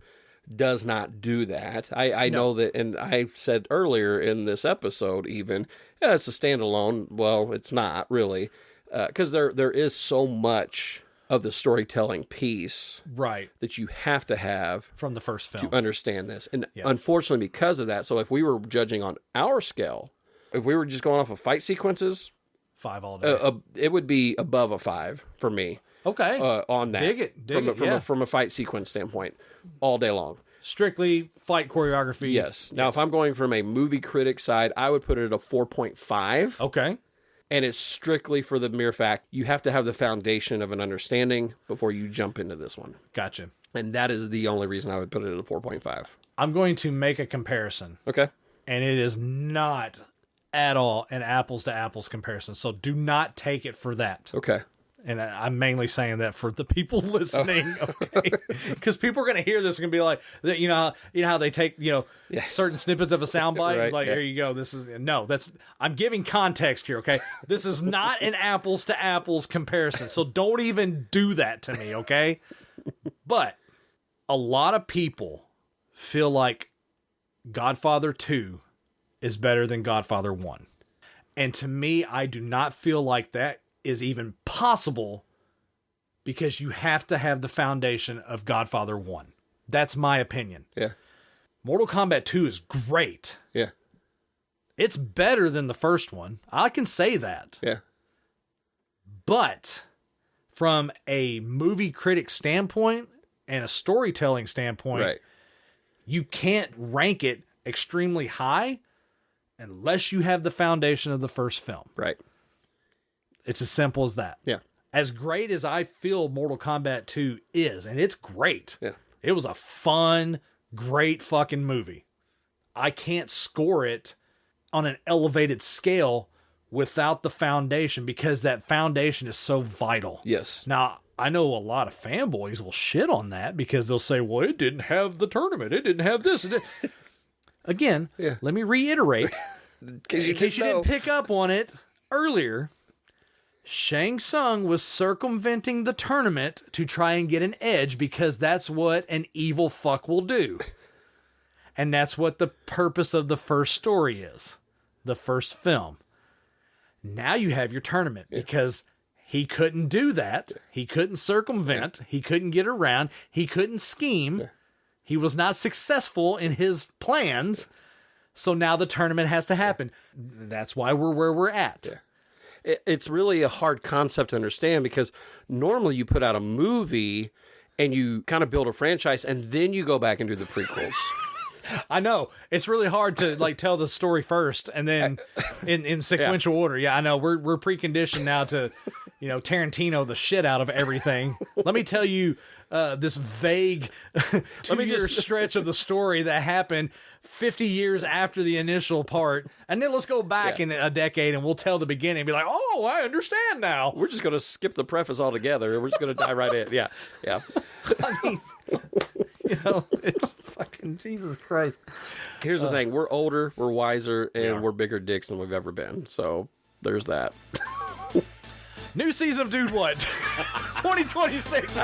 does not do that. I know that, and I said earlier in this episode even, it's a standalone. Well, it's not really. Because there is so much of the storytelling piece that you have to have from the first film to understand this. And unfortunately, because of that, so if we were judging on our scale, if we were just going off of fight sequences, 5 all day. It would be above a 5 for me. Okay. On that. Dig it. From a fight sequence standpoint, all day long. Strictly fight choreography. Yes. Now, if I'm going from a movie critic side, I would put it at a 4.5. Okay. And it's strictly for the mere fact you have to have the foundation of an understanding before you jump into this one. Gotcha. And that is the only reason I would put it at a 4.5. I'm going to make a comparison. Okay. And it is not at all an apples to apples comparison. So do not take it for that. Okay. And I'm mainly saying that for the people listening, okay? Because people are going to hear this and gonna be like, you know how they take certain snippets of a soundbite, Right, like here you go. This is I'm giving context here, okay? This is not an apples to apples comparison, so don't even do that to me, okay? But a lot of people feel like Godfather 2 is better than Godfather 1, and to me, I do not feel like that is even possible, because you have to have the foundation of Godfather 1. That's my opinion. Yeah. Mortal Kombat 2 is great. Yeah. It's better than the first one. I can say that. Yeah. But from a movie critic standpoint and a storytelling standpoint, Right. you can't rank it extremely high unless you have the foundation of the first film. Right. It's as simple as that. Yeah. As great as I feel Mortal Kombat 2 is, and it's great. Yeah. It was a fun, great fucking movie. I can't score it on an elevated scale without the foundation, because that foundation is so vital. Yes. Now, I know a lot of fanboys will shit on that because they'll say, well, it didn't have the tournament. It didn't have this. Again, Yeah. let me reiterate, in case you didn't pick up on it earlier, Shang Tsung was circumventing the tournament to try and get an edge, because that's what an evil fuck will do. And that's what the purpose of the first story is. The first film. Now you have your tournament, because he couldn't do that. He couldn't circumvent. He couldn't get around. He couldn't scheme. He was not successful in his plans. So now the tournament has to happen. That's why we're where we're at. Yeah. It's really a hard concept to understand, because normally you put out a movie and you kind of build a franchise and then you go back and do the prequels. I know. It's really hard to like tell the story first and then in sequential order. Yeah, I know. We're preconditioned now to, Tarantino the shit out of everything. Let me tell you this vague 2-year stretch of the story that happened 50 years after the initial part. And then let's go back in a decade and we'll tell the beginning and be like, oh, I understand now. We're just going to skip the preface altogether. We're just going to dive right in. Yeah. Yeah. I mean, it's fucking Jesus Christ. Here's the thing. We're older, we're wiser, and we're bigger dicks than we've ever been. So there's that. New season of Dude What? 2026.